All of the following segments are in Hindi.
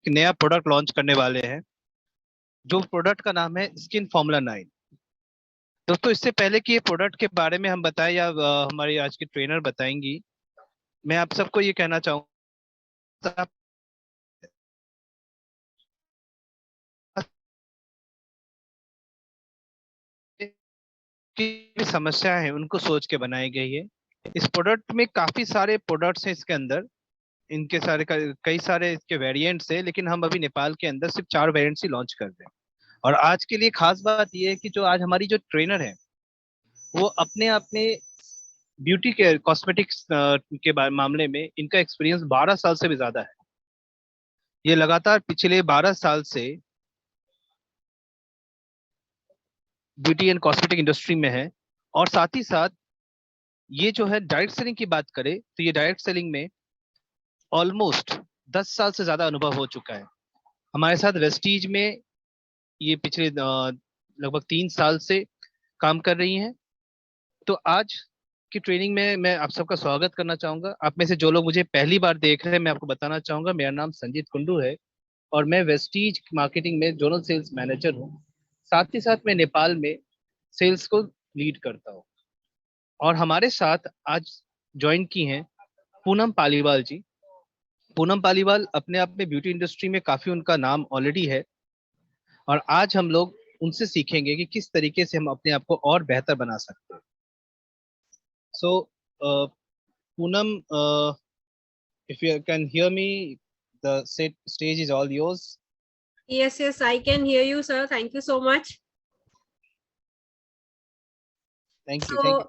नया प्रोडक्ट लॉन्च करने वाले हैं, जो प्रोडक्ट का नाम है स्किन फॉर्मूला 9। दोस्तों, इससे पहले कि ये प्रोडक्ट के बारे में हम बताएं या हमारी आज की ट्रेनर बताएंगी, मैं आप सबको ये कहना चाहूंगा की भी समस्याएं हैं उनको सोच के बनाई गई है। इस प्रोडक्ट में काफी सारे प्रोडक्ट्स हैं इसके अंदर, इनके सारे कई सारे इसके वेरिएंट्स हैं, लेकिन हम अभी नेपाल के अंदर सिर्फ 4 वेरिएंट्स ही लॉन्च कर रहे हैं। और आज के लिए खास बात यह है कि जो आज हमारी जो ट्रेनर है, वो अपने अपने ब्यूटी के कॉस्मेटिक्स के मामले में इनका एक्सपीरियंस 12 साल से भी ज्यादा है। ये लगातार पिछले 12 साल से ब्यूटी एंड कॉस्मेटिक इंडस्ट्री में है। और साथ ही साथ ये जो है डायरेक्ट सेलिंग की बात करें तो ये डायरेक्ट सेलिंग में ऑलमोस्ट 10 साल से ज्यादा अनुभव हो चुका है। हमारे साथ वेस्टीज में ये पिछले लगभग 3 साल से काम कर रही हैं। तो आज की ट्रेनिंग में मैं आप सबका स्वागत करना चाहूंगा। आप में से जो लोग मुझे पहली बार देख रहे हैं, मैं आपको बताना चाहूंगा, मेरा नाम संजीत कुंडू है और मैं वेस्टीज मार्केटिंग में जोनल सेल्स मैनेजर हूँ। साथ ही साथ मैं नेपाल में सेल्स को लीड करता हूँ। और हमारे साथ आज ज्वाइन की हैं पूनम पालीवाल जी। पूनम पालीवाल अपने आप में ब्यूटी इंडस्ट्री में काफी उनका नाम ऑलरेडी है, और आज हम लोग उनसे सीखेंगे कि किस तरीके से हम अपने आप को और बेहतर बना सकते हैं। सो Poonam, if you can hear me, the stage is all yours. Yes, I can hear you, sir. Thank you so much. Thank you.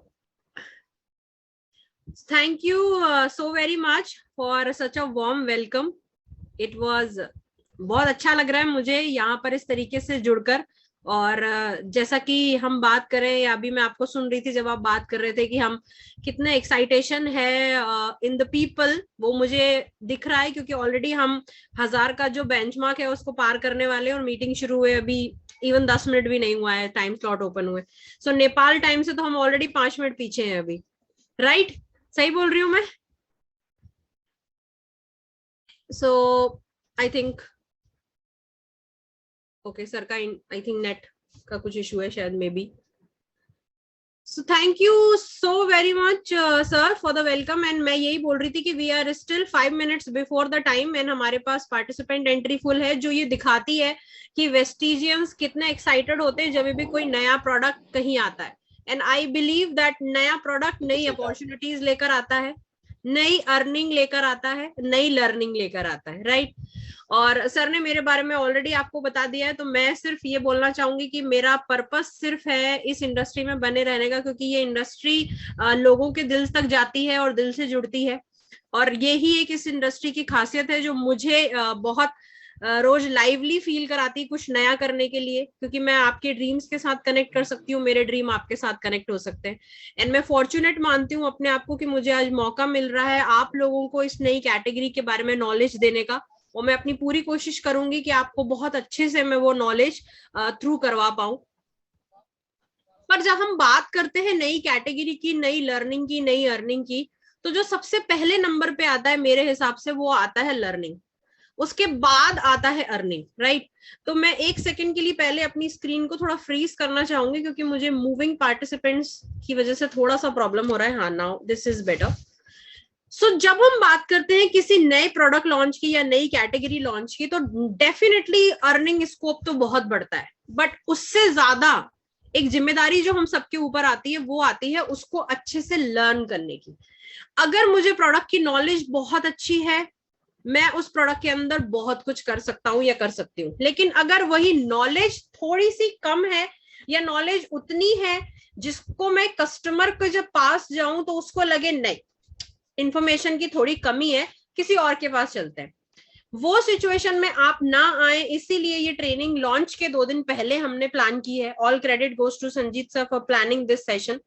Thank you so very much for such a warm welcome. It was बहुत अच्छा लग रहा है मुझे यहाँ पर इस तरीके से जुड़कर। और जैसा कि हम बात करें, या अभी मैं आपको सुन रही थी जब आप बात कर रहे थे कि हम कितने एक्साइटेशन है इन द पीपल, वो मुझे दिख रहा है, क्योंकि ऑलरेडी हम 1000 का जो बेंचमार्क है उसको पार करने वाले हैं। और मीटिंग शुरू हुए अभी इवन 10 मिनट भी नहीं हुआ है, टाइम स्लॉट ओपन हुए। सो नेपाल टाइम से तो हम ऑलरेडी 5 मिनट पीछे हैं अभी, राइट? सही बोल रही हूँ मैं? So I think okay sir का आई थिंक नेट का कुछ इशू है शायद, maybe. So thank you so very much sir for the welcome. And मैं यही बोल रही थी कि we are still 5 minutes before the time and हमारे पास पार्टिसिपेंट एंट्री फुल है, जो ये दिखाती है कि वेस्टिजियंस कितने एक्साइटेड होते हैं जब भी कोई नया प्रोडक्ट कहीं आता है। एंड आई बिलीव दैट नया प्रोडक्ट नई अपॉर्चुनिटीज लेकर आता है, नई अर्निंग लेकर आता है, नई लर्निंग लेकर आता है, राइट? और सर ने मेरे बारे में ऑलरेडी आपको बता दिया है, तो मैं सिर्फ ये बोलना चाहूंगी कि मेरा पर्पस सिर्फ है इस इंडस्ट्री में बने रहने का, क्योंकि ये इंडस्ट्री लोगों के दिल तक जाती है और दिल से जुड़ती है। और यही एक इस इंडस्ट्री की खासियत है जो मुझे बहुत रोज लाइवली फील कराती, कुछ नया करने के लिए, क्योंकि मैं आपके ड्रीम्स के साथ कनेक्ट कर सकती हूँ, मेरे ड्रीम आपके साथ कनेक्ट हो सकते हैं। एंड मैं फॉर्चुनेट मानती हूँ अपने आप को कि मुझे आज मौका मिल रहा है आप लोगों को इस नई कैटेगरी के बारे में नॉलेज देने का। और मैं अपनी पूरी कोशिश करूंगी कि आपको बहुत अच्छे से मैं वो नॉलेज थ्रू करवा पाऊं। पर जब हम बात करते हैं नई कैटेगरी की, नई लर्निंग की, नई अर्निंग की, तो जो सबसे पहले नंबर पे आता है मेरे हिसाब से वो आता है लर्निंग, उसके बाद आता है अर्निंग, राइट? तो मैं 1 सेकंड के लिए पहले अपनी स्क्रीन को थोड़ा फ्रीज करना चाहूंगी, क्योंकि मुझे मूविंग पार्टिसिपेंट्स की वजह से थोड़ा सा प्रॉब्लम हो रहा है। हाँ, नाउ दिस इज बेटर। सो जब हम बात करते हैं किसी नए प्रोडक्ट लॉन्च की या नई कैटेगरी लॉन्च की, तो डेफिनेटली अर्निंग स्कोप तो बहुत बढ़ता है, बट उससे ज्यादा एक जिम्मेदारी जो हम सबके ऊपर आती है वो आती है उसको अच्छे से लर्न करने की। अगर मुझे प्रोडक्ट की नॉलेज बहुत अच्छी है, मैं उस प्रोडक्ट के अंदर बहुत कुछ कर सकता हूं या कर सकती हूँ। लेकिन अगर वही नॉलेज थोड़ी सी कम है या नॉलेज उतनी है जिसको मैं कस्टमर को जब पास जाऊं तो उसको लगे नहीं, इंफॉर्मेशन की थोड़ी कमी है, किसी और के पास चलते हैं, वो सिचुएशन में आप ना आए, इसीलिए ये ट्रेनिंग लॉन्च के 2 दिन पहले हमने प्लान की है। All credit goes to Sanjeet sir for planning this session.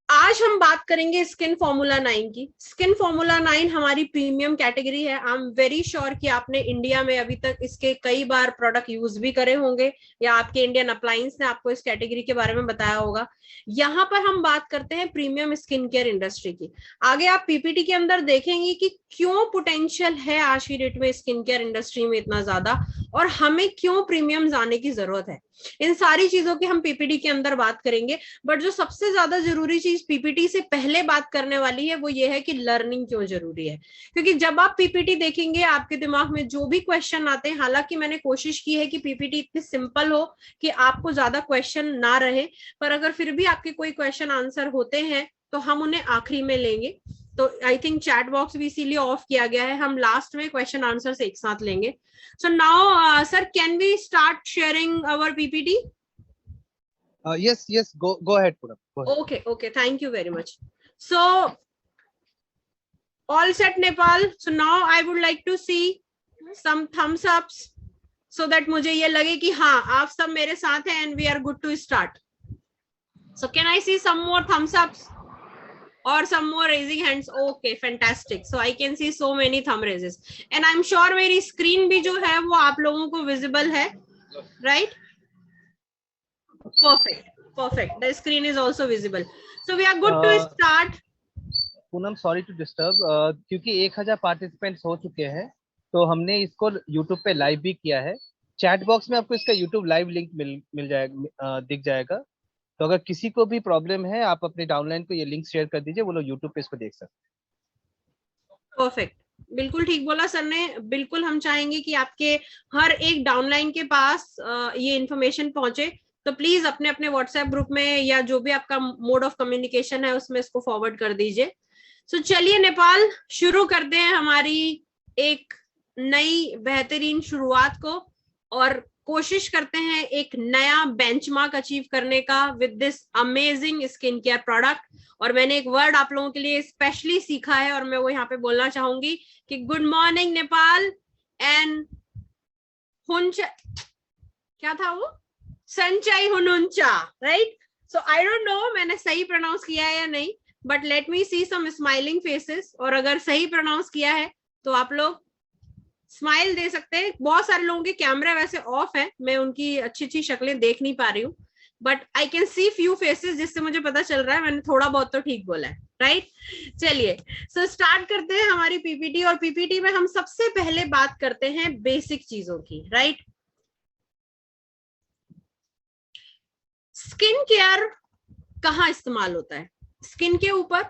आज हम बात करेंगे स्किन फॉर्मूला 9 की। स्किन फॉर्मूला 9 हमारी प्रीमियम कैटेगरी है। आई एम वेरी श्योर कि आपने इंडिया में अभी तक इसके कई बार प्रोडक्ट यूज भी करे होंगे, या आपके इंडियन अप्लायंस ने आपको इस कैटेगरी के बारे में बताया होगा। यहाँ पर हम बात करते हैं प्रीमियम स्किन केयर इंडस्ट्री की। आगे आप पीपीटी के अंदर देखेंगे कि क्यों पोटेंशियल है आज की डेट में स्किन केयर इंडस्ट्री में इतना ज्यादा, और हमें क्यों प्रीमियम जाने की जरूरत है, इन सारी चीजों की हम पीपीटी के अंदर बात करेंगे। बट जो सबसे ज्यादा जरूरी चीज पीपीटी से पहले बात करने वाली है वो ये है कि लर्निंग क्यों जरूरी है। क्योंकि जब आप पीपीटी देखेंगे आपके दिमाग में जो भी क्वेश्चन आते हैं, हालांकि मैंने कोशिश की है कि पीपीटी इतनी सिंपल हो कि आपको ज्यादा क्वेश्चन ना रहे, पर अगर फिर भी आपके कोई क्वेश्चन आंसर होते हैं तो हम उन्हें आखिरी में लेंगे। तो आई थिंक चैट बॉक्स भी इसीलिए ऑफ किया गया है, हम लास्ट में क्वेश्चन आंसर एक साथ लेंगे। So now sir, can we start sharing our PPT? Yes, go ahead, Poonam. Go ahead. Okay, thank you very much. So all set, Nepal. So now I would like to see some thumbs ups so that मुझे ये लगे कि हाँ आप सब मेरे साथ हैं and we are good to start. So can I see some more thumbs ups or some more raising hands? Okay, fantastic. So I can see so many thumb raises and I'm sure मेरी screen भी जो है वो आप लोगों को visible है, right? Perfect. The screen is also visible. So we are good to start. Poonam, sorry to disturb, क्योंकि 1000 पार्टिसिपेंट्स हो चुके हैं तो हमने इसको यूट्यूब पे लाइव भी किया है। चैट बॉक्स में आपको इसका यूट्यूब लाइव लिंक मिल जाएगा, दिख जाएगा। तो अगर किसी को भी प्रॉब्लम है आप अपने डाउनलाइन को ये लिंक शेयर कर दीजिए, वो लोग यूट्यूब पे इसको देख सकते हैं। परफेक्ट, बिल्कुल ठीक बोला सर ने। बिल्कुल हम चाहेंगे कि आपके हर एक डाउनलाइन के पास ये इंफॉर्मेशन पहुंचे, तो प्लीज अपने अपने व्हाट्सएप ग्रुप में या जो भी आपका मोड ऑफ कम्युनिकेशन है उसमें इसको फॉरवर्ड कर दीजिए। सो चलिए नेपाल, शुरू करते हैं हमारी एक नई बेहतरीन शुरुआत को और कोशिश करते हैं एक नया बेंचमार्क अचीव करने का with this amazing skin care product. और मैंने एक वर्ड आप लोगों के लिए स्पेशली सीखा है और मैं वो यहाँ पे बोलना चाहूंगी कि गुड मॉर्निंग नेपाल एंड क्या था वो, संचय हुनुंचा, right? So I don't know मैंने सही प्रोनाउंस किया है या नहीं, but let me see some smiling faces. और अगर सही प्रोनाउंस किया है तो आप लोग स्माइल दे सकते हैं। बहुत सारे लोगों के कैमरा वैसे ऑफ है, मैं उनकी अच्छी शक्लें देख नहीं पा रही हूँ, but I can see few faces, जिससे मुझे पता चल रहा है मैंने थोड़ा बहुत तो ठीक बोला है, राइट? चलिए सो स्टार्ट करते हैं हमारी पीपीटी। और पीपीटी में हम सबसे पहले बात करते हैं बेसिक चीजों की, राइट? स्किन केयर कहाँ इस्तेमाल होता है? स्किन के ऊपर।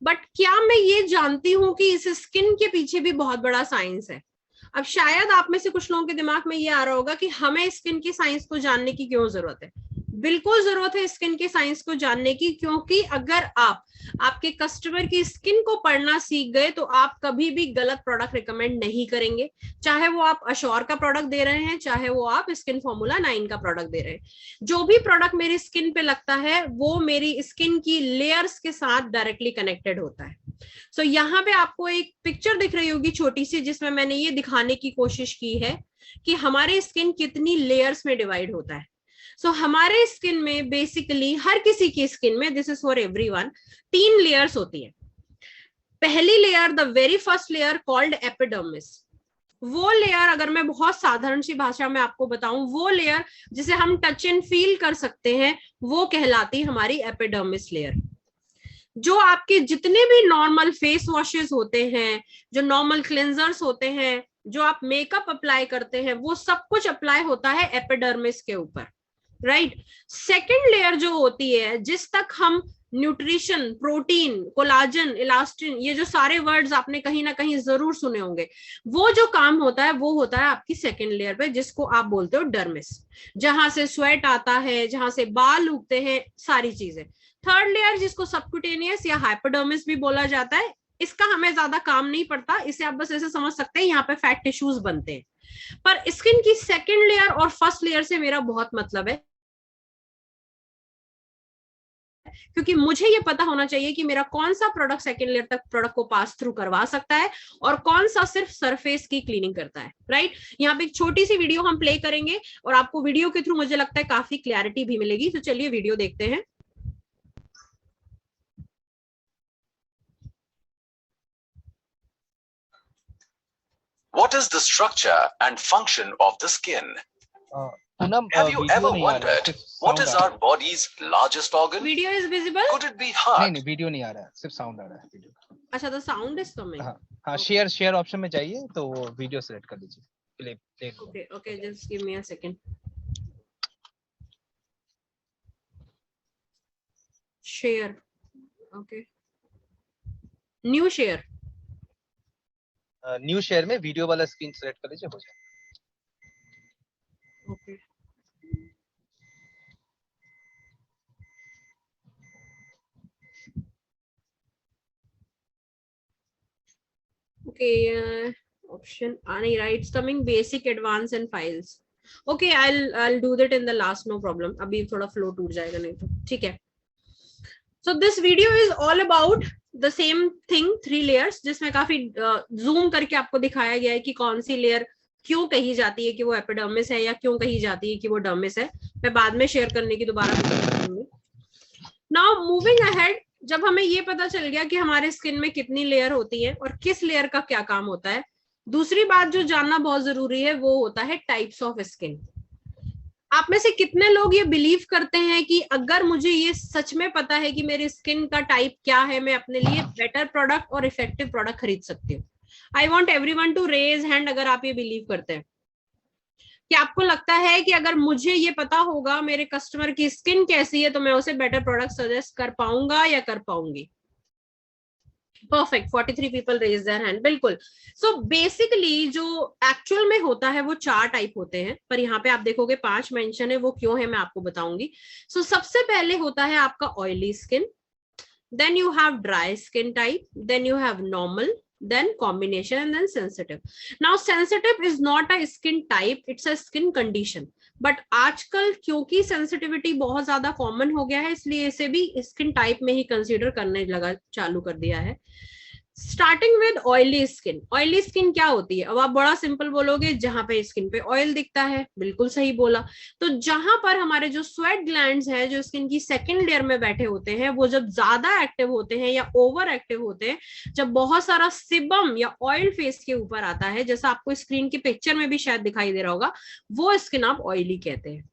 बट क्या मैं ये जानती हूं कि इस स्किन के पीछे भी बहुत बड़ा साइंस है? अब शायद आप में से कुछ लोगों के दिमाग में ये आ रहा होगा कि हमें स्किन के साइंस को जानने की क्यों जरूरत है? बिल्कुल जरूरत है स्किन के साइंस को जानने की, क्योंकि अगर आप आपके कस्टमर की स्किन को पढ़ना सीख गए तो आप कभी भी गलत प्रोडक्ट रिकमेंड नहीं करेंगे। चाहे वो आप अश्योर का प्रोडक्ट दे रहे हैं, चाहे वो आप स्किन फॉर्मूला 9 का प्रोडक्ट दे रहे हैं, जो भी प्रोडक्ट मेरी स्किन पे लगता है वो मेरी स्किन की लेयर्स के साथ डायरेक्टली कनेक्टेड होता है। सो यहाँ पे आपको एक पिक्चर दिख रही होगी छोटी सी, जिसमें मैंने ये दिखाने की कोशिश की है कि हमारे स्किन कितनी लेयर्स में डिवाइड होता है। सो हमारे स्किन में बेसिकली हर किसी की स्किन में, this is for everyone, 3 layers होती है। पहली layer, the very first layer called epidermis. वो लेयर, अगर मैं बहुत साधारण सी भाषा में आपको बताऊं, वो लेयर जिसे हम टच एंड फील कर सकते हैं वो कहलाती हमारी एपिडर्मिस लेयर। जो आपके जितने भी नॉर्मल फेस वॉशेस होते हैं, जो नॉर्मल क्लेंजर्स होते हैं, जो आप मेकअप अप्लाई करते हैं, वो सब कुछ अप्लाई होता है एपिडर्मिस के ऊपर, राइट? सेकेंड लेयर जो होती है, जिस तक हम न्यूट्रिशन, प्रोटीन, कोलाजन, इलास्टिन, ये जो सारे वर्ड्स आपने कहीं ना कहीं जरूर सुने होंगे, वो जो काम होता है वो होता है आपकी सेकेंड लेयर पे, जिसको आप बोलते हो डर्मिस, जहां से स्वेट आता है, जहां से बाल उगते हैं, सारी चीजें। थर्ड लेयर जिसको सबक्यूटेनियस या हाइपोडर्मिस भी बोला जाता है, इसका हमें ज्यादा काम नहीं पड़ता, इसे आप बस ऐसे समझ सकते हैं यहाँ पे फैट टिश्यूज बनते हैं। पर स्किन की सेकेंड लेयर और फर्स्ट लेयर से मेरा बहुत मतलब है, क्योंकि मुझे ये पता होना चाहिए कि मेरा कौन सा प्रोडक्ट सेकेंड लेयर तक प्रोडक्ट को पास थ्रू करवा सकता है और कौन सा सिर्फ सरफेस की क्लीनिंग करता है, राइट? यहाँ पे एक छोटी सी वीडियो हम प्ले करेंगे और आपको वीडियो के थ्रू मुझे लगता है काफी क्लैरिटी भी मिलेगी। तो चलिए वीडियो देखते हैं। What is the structure and function of the skin? Have you ever wondered what is our body's largest organ? Video is visible? Could it be heart? नहीं, वीडियो नहीं आ रहा है, सिर्फ साउंड आ रहा है वीडियो। अच्छा, the sound is coming. हाँ, शेयर ऑप्शन में जाइए तो वीडियो सेलेक्ट कर लीजिए, play. Okay, just give me a second. Share, okay, new share. New share में वीडियो वाला स्क्रीन सेलेक्ट कर लीजिए, हो जाए। ओके, okay, option नहीं रहा, it's coming basic, advanced and files. Okay, I'll do that in the last, no problem. अभी थोड़ा flow टूट जाएगा नहीं तो, ठीक है। So this video is all about the same thing, 3 layers, जिसमें काफी zoom करके आपको दिखाया गया है कि कौन सी लेयर क्यों कही जाती है कि वो एपिडर्मिस है या क्यों कही जाती है कि वो डर्मिस है। मैं बाद में शेयर करने की दोबारा करूंगी। नाउ मूविंग अहेड, जब हमें ये पता चल गया कि हमारे स्किन में कितनी लेयर होती है और किस लेयर का क्या काम होता है, दूसरी बात जो जानना बहुत जरूरी है वो होता है टाइप्स ऑफ स्किन। आप में से कितने लोग ये बिलीव करते हैं कि अगर मुझे ये सच में पता है कि मेरी स्किन का टाइप क्या है, मैं अपने लिए बेटर प्रोडक्ट और इफेक्टिव प्रोडक्ट खरीद सकती हूँ? I want everyone to raise hand अगर आप ये बिलीव करते हैं कि आपको लगता है कि अगर मुझे ये पता होगा मेरे कस्टमर की स्किन कैसी है तो मैं उसे बेटर प्रोडक्ट सजेस्ट कर पाऊंगा या कर पाऊंगी। Perfect, 43 people raise their hand, बिल्कुल। सो बेसिकली जो एक्चुअल में होता है वो 4 टाइप होते हैं, पर यहाँ पे आप देखोगे 5 मेंशन है, वो क्यों है मैं आपको बताऊंगी। सो सबसे पहले होता है आपका oily skin, then you have dry skin type, then you have normal, then combination, and then sensitive. Now sensitive is not a skin type, it's a skin condition. But आजकल क्योंकि sensitivity बहुत ज्यादा कॉमन हो गया है, इसलिए इसे भी स्किन टाइप में ही कंसीडर करने लगा, चालू कर दिया है। Starting with oily skin. Oily skin क्या होती है? अब आप बड़ा सिंपल बोलोगे, जहां पे स्किन पे ऑयल दिखता है, बिल्कुल सही बोला। तो जहां पर हमारे जो स्वेट ग्लैंड्स हैं, जो स्किन की सेकंड लेयर में बैठे होते हैं, वो जब ज्यादा एक्टिव होते हैं या ओवर एक्टिव होते हैं, जब बहुत सारा सिबम या ऑयल फेस के ऊपर आता है, जैसा आपको स्क्रीन की पिक्चर में भी शायद दिखाई दे रहा होगा, वो स्किन आप ऑयली कहते हैं।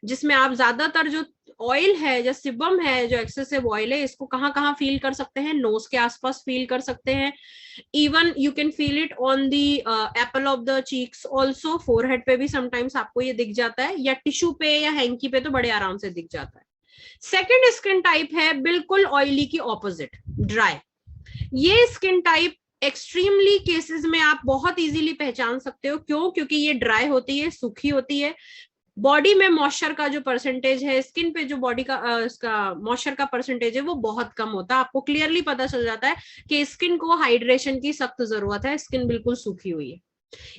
जिसमें आप ज्यादातर जो ऑयल है, जो सिबम है, जो एक्सेसिव ऑयल है, इसको कहाँ कहाँ फील कर सकते हैं? नोज के आसपास फील कर सकते हैं। Even you can feel it on the Apple of the cheeks also, forehead पे भी समटाइम्स आपको ये दिख जाता है, या टिश्यू पे या हैंकी पे तो बड़े आराम से दिख जाता है। सेकेंड स्किन टाइप है बिल्कुल ऑयली की ऑपोजिट, ड्राई। ये स्किन टाइप एक्सट्रीमली केसेस में आप बहुत इजीली पहचान सकते हो। क्यों? क्योंकि ये ड्राई होती है, सूखी होती है, बॉडी में मॉइस्चर का जो परसेंटेज है, स्किन पे जो बॉडी का इसका मॉइस्चर का परसेंटेज है वो बहुत कम होता है। आपको क्लियरली पता चल जाता है कि स्किन को हाइड्रेशन की सख्त जरूरत है, स्किन बिल्कुल सूखी हुई है।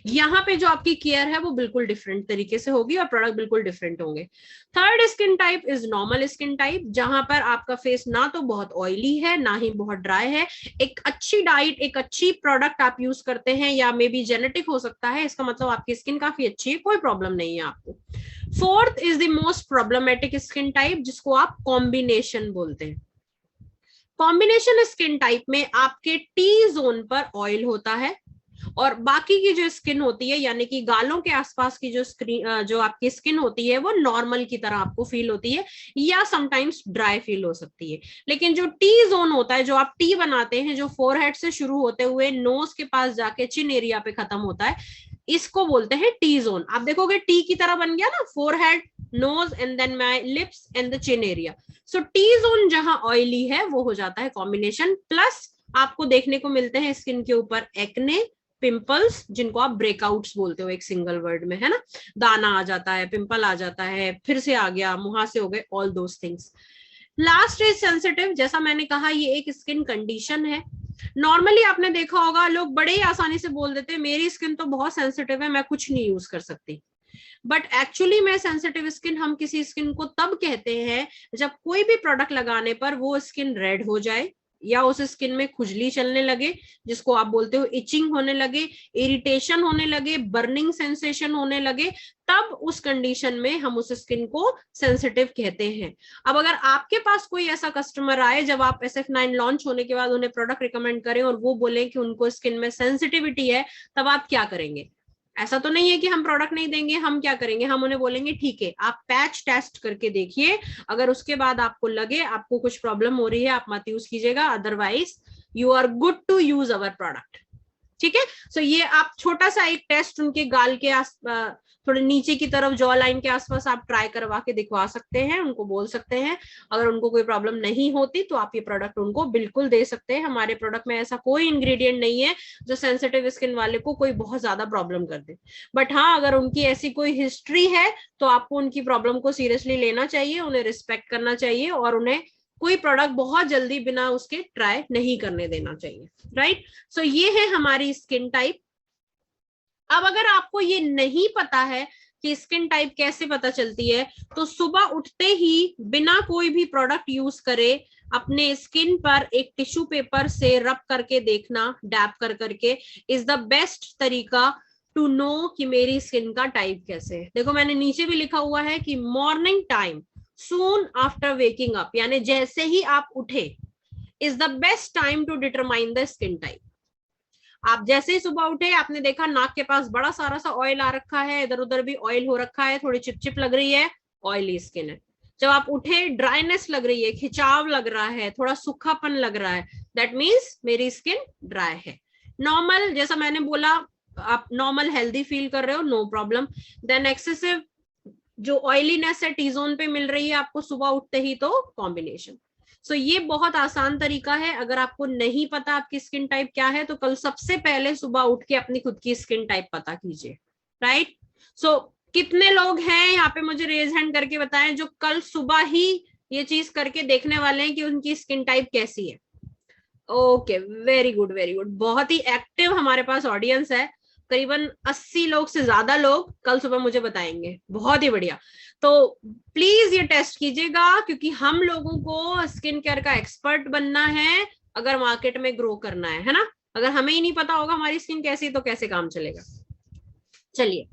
यहाँ पे जो आपकी केयर है वो बिल्कुल डिफरेंट तरीके से होगी और प्रोडक्ट बिल्कुल डिफरेंट होंगे। Third skin type is normal skin type, जहां पर आपका फेस ना तो बहुत ऑयली है ना ही बहुत ड्राई है। एक अच्छी डाइट, एक अच्छी प्रोडक्ट आप यूज करते हैं, या मे बी जेनेटिक हो सकता है, इसका मतलब आपकी स्किन काफी अच्छी है, कोई प्रॉब्लम नहीं है आपको। Fourth is the most problematic skin type, जिसको आप कॉम्बिनेशन बोलते हैं। कॉम्बिनेशन स्किन टाइप में आपके टी जोन पर ऑयल होता है और बाकी की जो स्किन होती है, यानी कि गालों के आसपास की जो आपकी स्किन होती है, वो नॉर्मल की तरह आपको फील होती है या समटाइम्स ड्राई फील हो सकती है। लेकिन जो टी जोन होता है, जो आप टी बनाते हैं, जो फोरहेड से शुरू होते हुए नोज के पास जाके चिन एरिया पे खत्म होता है, इसको बोलते हैं टी जोन। आप देखोगे टी की तरह बन गया ना, forehead, nose and then my lips and the chin area. So T zone जहां ऑयली है वो हो जाता है कॉम्बिनेशन। प्लस आपको देखने को मिलते हैं स्किन के ऊपर एक्ने, पिंपल्स, जिनको आप ब्रेकआउट्स बोलते हो एक सिंगल वर्ड में, है ना। दाना आ जाता है, पिंपल आ जाता है, फिर से आ गया, मुहासे हो गए, all those things. Last is sensitive. जैसा मैंने कहा, ये एक स्किन कंडीशन है। नॉर्मली आपने देखा होगा लोग बड़े ही आसानी से बोल देते हैं मेरी स्किन तो बहुत सेंसिटिव है, मैं कुछ नहीं यूज कर सकती। बट एक्चुअली में सेंसिटिव स्किन हम किसी स्किन को तब कहते हैं जब कोई भी प्रोडक्ट लगाने पर वो स्किन रेड हो जाए, या उस स्किन में खुजली चलने लगे, जिसको आप बोलते हो इचिंग होने लगे, इरिटेशन होने लगे, बर्निंग सेंसेशन होने लगे, तब उस कंडीशन में हम उस स्किन को सेंसिटिव कहते हैं। अब अगर आपके पास कोई ऐसा कस्टमर आए, जब आप SF9 लॉन्च होने के बाद उन्हें प्रोडक्ट रिकमेंड करें और वो बोले कि उनको स्किन में सेंसिटिविटी है, तब आप क्या करेंगे? ऐसा तो नहीं है कि हम प्रोडक्ट नहीं देंगे। हम क्या करेंगे? हम उन्हें बोलेंगे ठीक है, आप पैच टेस्ट करके देखिए, अगर उसके बाद आपको लगे आपको कुछ प्रॉब्लम हो रही है, आप मत यूज कीजिएगा, otherwise you are good to use our product. ठीक है। सो ये आप छोटा सा एक टेस्ट उनके गाल के आस थोड़े नीचे की तरफ जॉ लाइन के आसपास आप ट्राई करवा के दिखवा सकते हैं, उनको बोल सकते हैं। अगर उनको कोई प्रॉब्लम नहीं होती तो आप ये प्रोडक्ट उनको बिल्कुल दे सकते हैं। हमारे प्रोडक्ट में ऐसा कोई इंग्रेडिएंट नहीं है जो सेंसिटिव स्किन वाले को कोई बहुत ज्यादा प्रॉब्लम कर दे। बट हाँ, अगर उनकी ऐसी कोई हिस्ट्री है तो आपको उनकी प्रॉब्लम को सीरियसली लेना चाहिए, उन्हें रिस्पेक्ट करना चाहिए और उन्हें कोई प्रोडक्ट बहुत जल्दी बिना उसके ट्राई नहीं करने देना चाहिए, राइट। सो ये है हमारी स्किन टाइप। अब अगर आपको ये नहीं पता है कि स्किन टाइप कैसे पता चलती है, तो सुबह उठते ही बिना कोई भी प्रोडक्ट यूज करे अपने स्किन पर एक टिश्यू पेपर से रब करके देखना, डैप कर करके, इज द बेस्ट तरीका टू नो कि मेरी स्किन का टाइप कैसे है। देखो मैंने नीचे भी लिखा हुआ है कि morning time soon after waking up, यानी जैसे ही आप उठे is the best time to determine the skin type. आप जैसे ही सुबह उठे, आपने देखा नाक के पास बड़ा सारा सा ऑयल आ रखा है, इधर उधर भी ऑयल हो रखा है, थोड़ी चिपचिप लग रही है, ऑयली स्किन है। जब आप उठे ड्राइनेस लग रही है, खिंचाव लग रहा है, थोड़ा सूखापन लग रहा है, दैट मीन्स मेरी स्किन ड्राई है। नॉर्मल, जैसा मैंने बोला, आप नॉर्मल हेल्दी फील कर रहे हो, नो प्रॉब्लम। देन एक्सेसिव जो ऑयलीनेस है टी जोन पे मिल रही है आपको सुबह उठते ही, तो कॉम्बिनेशन। सो ये बहुत आसान तरीका है। अगर आपको नहीं पता आपकी स्किन टाइप क्या है, तो कल सबसे पहले सुबह उठ के अपनी खुद की स्किन टाइप पता कीजिए, राइट। सो कितने लोग हैं यहाँ पे, मुझे रेज हैंड करके बताएं, जो कल सुबह ही ये चीज करके देखने वाले हैं कि उनकी स्किन टाइप कैसी है। Okay, very good very good, बहुत ही एक्टिव हमारे पास ऑडियंस है। करीबन 80 लोग से ज्यादा लोग कल सुबह मुझे बताएंगे, बहुत ही बढ़िया। तो प्लीज ये टेस्ट कीजिएगा, क्योंकि हम लोगों को स्किन केयर का एक्सपर्ट बनना है अगर मार्केट में ग्रो करना है ना। अगर हमें ही नहीं पता होगा हमारी स्किन कैसी, तो कैसे काम चलेगा। चलिए,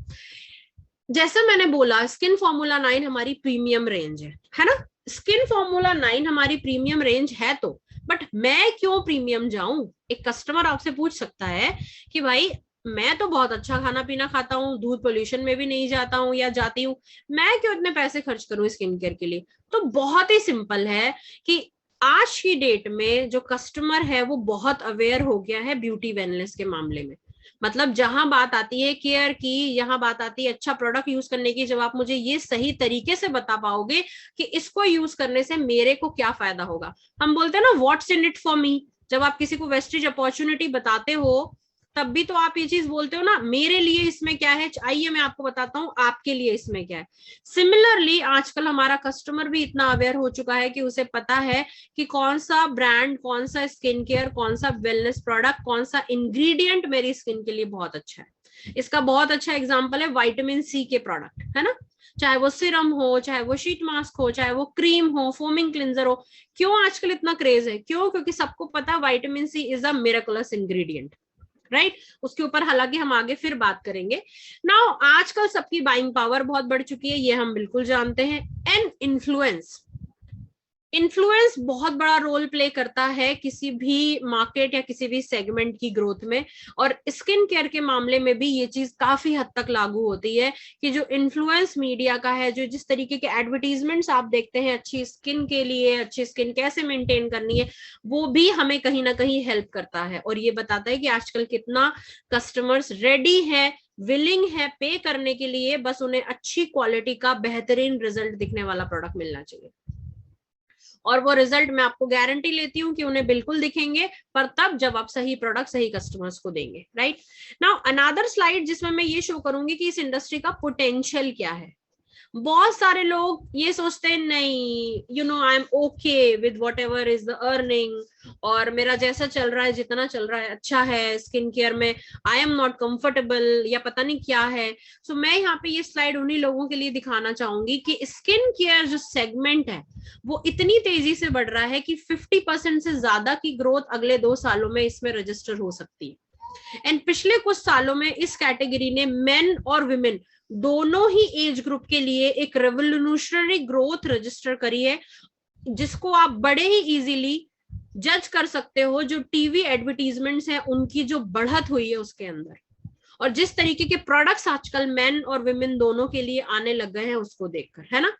जैसा मैंने बोला, स्किन फॉर्मूला 9 हमारी प्रीमियम रेंज है ना। स्किन फॉर्मूला 9 हमारी प्रीमियम रेंज है, तो बट मैं क्यों प्रीमियम जाऊं? एक कस्टमर आपसे पूछ सकता है कि भाई मैं तो बहुत अच्छा खाना पीना खाता हूँ, दूध पोल्यूशन में भी नहीं जाता हूँ या जाती हूँ, मैं क्यों इतने पैसे खर्च करूं स्किन केयर के लिए? तो बहुत ही सिंपल है कि आज की डेट में जो कस्टमर है वो बहुत अवेयर हो गया है ब्यूटी वेलनेस के मामले में। मतलब जहां बात आती है केयर की, यहाँ बात आती है अच्छा प्रोडक्ट यूज करने की, जब आप मुझे ये सही तरीके से बता पाओगे कि इसको यूज करने से मेरे को क्या फायदा होगा। हम बोलते हैं ना, what's in it for me. जब आप किसी को वेस्टेज अपॉर्चुनिटी बताते हो तब भी तो आप ये चीज बोलते हो ना, मेरे लिए इसमें क्या है, आइए मैं आपको बताता हूँ आपके लिए इसमें क्या है। सिमिलरली आजकल हमारा कस्टमर भी इतना अवेयर हो चुका है कि उसे पता है कि कौन सा ब्रांड, कौन सा स्किन केयर, कौन सा वेलनेस प्रोडक्ट, कौन सा इंग्रेडिएंट मेरी स्किन के लिए बहुत अच्छा है। इसका बहुत अच्छा एग्जाम्पल है विटामिन सी के प्रोडक्ट, है ना। चाहे वो सिरम हो, चाहे वो शीट मास्क हो, चाहे वो क्रीम हो, फोमिंग क्लिंजर हो। क्यों आजकल इतना क्रेज है? क्यों? क्योंकि सबको पता है vitamin C is a miraculous ingredient, right. उसके ऊपर हालांकि हम आगे फिर बात करेंगे। नाउ आजकल सबकी बाइंग पावर बहुत बढ़ चुकी है, ये हम बिल्कुल जानते हैं। एंड इन्फ्लुएंस बहुत बड़ा रोल प्ले करता है किसी भी मार्केट या किसी भी सेगमेंट की ग्रोथ में। और स्किन केयर के मामले में भी ये चीज काफी हद तक लागू होती है कि जो इन्फ्लुएंस मीडिया का है, जो जिस तरीके के एडवर्टीजमेंट्स आप देखते हैं अच्छी स्किन के लिए, अच्छी स्किन कैसे मेंटेन करनी है, वो भी हमें कहीं ना कहीं हेल्प करता है और ये बताता है कि आजकल कितना कस्टमर्स रेडी है, विलिंग है पे करने के लिए, बस उन्हें अच्छी क्वालिटी का बेहतरीन रिजल्ट दिखने वाला प्रोडक्ट मिलना चाहिए। और वो रिजल्ट मैं आपको गारंटी लेती हूँ कि उन्हें बिल्कुल दिखेंगे, पर तब जब आप सही प्रोडक्ट सही कस्टमर्स को देंगे, राइट। नाउ अनदर स्लाइड जिसमें मैं ये शो करूंगी कि इस इंडस्ट्री का पोटेंशियल क्या है। बहुत सारे लोग ये सोचते हैं, नहीं, you know, I am okay with what ever is the earning, और मेरा जैसा चल रहा है, जितना चल रहा है अच्छा है, स्किन केयर में आई एम नॉट कंफर्टेबल, या पता नहीं क्या है। सो मैं यहाँ पे ये स्लाइड उन्हीं लोगों के लिए दिखाना चाहूंगी कि स्किन केयर जो सेगमेंट है वो इतनी तेजी से बढ़ रहा है कि 50% से ज्यादा की ग्रोथ अगले 2 सालों में इसमें रजिस्टर हो सकती है। एंड पिछले कुछ सालों में इस कैटेगरी ने मेन और विमेन दोनों ही एज ग्रुप के लिए एक रेवोल्यूशनरी ग्रोथ रजिस्टर करी है, जिसको आप बड़े ही इजीली जज कर सकते हो। जो टीवी एडवर्टीजमेंट्स हैं उनकी जो बढ़त हुई है उसके अंदर, और जिस तरीके के प्रोडक्ट्स आजकल मेन और विमेन दोनों के लिए आने लग गए हैं उसको देखकर, है ना।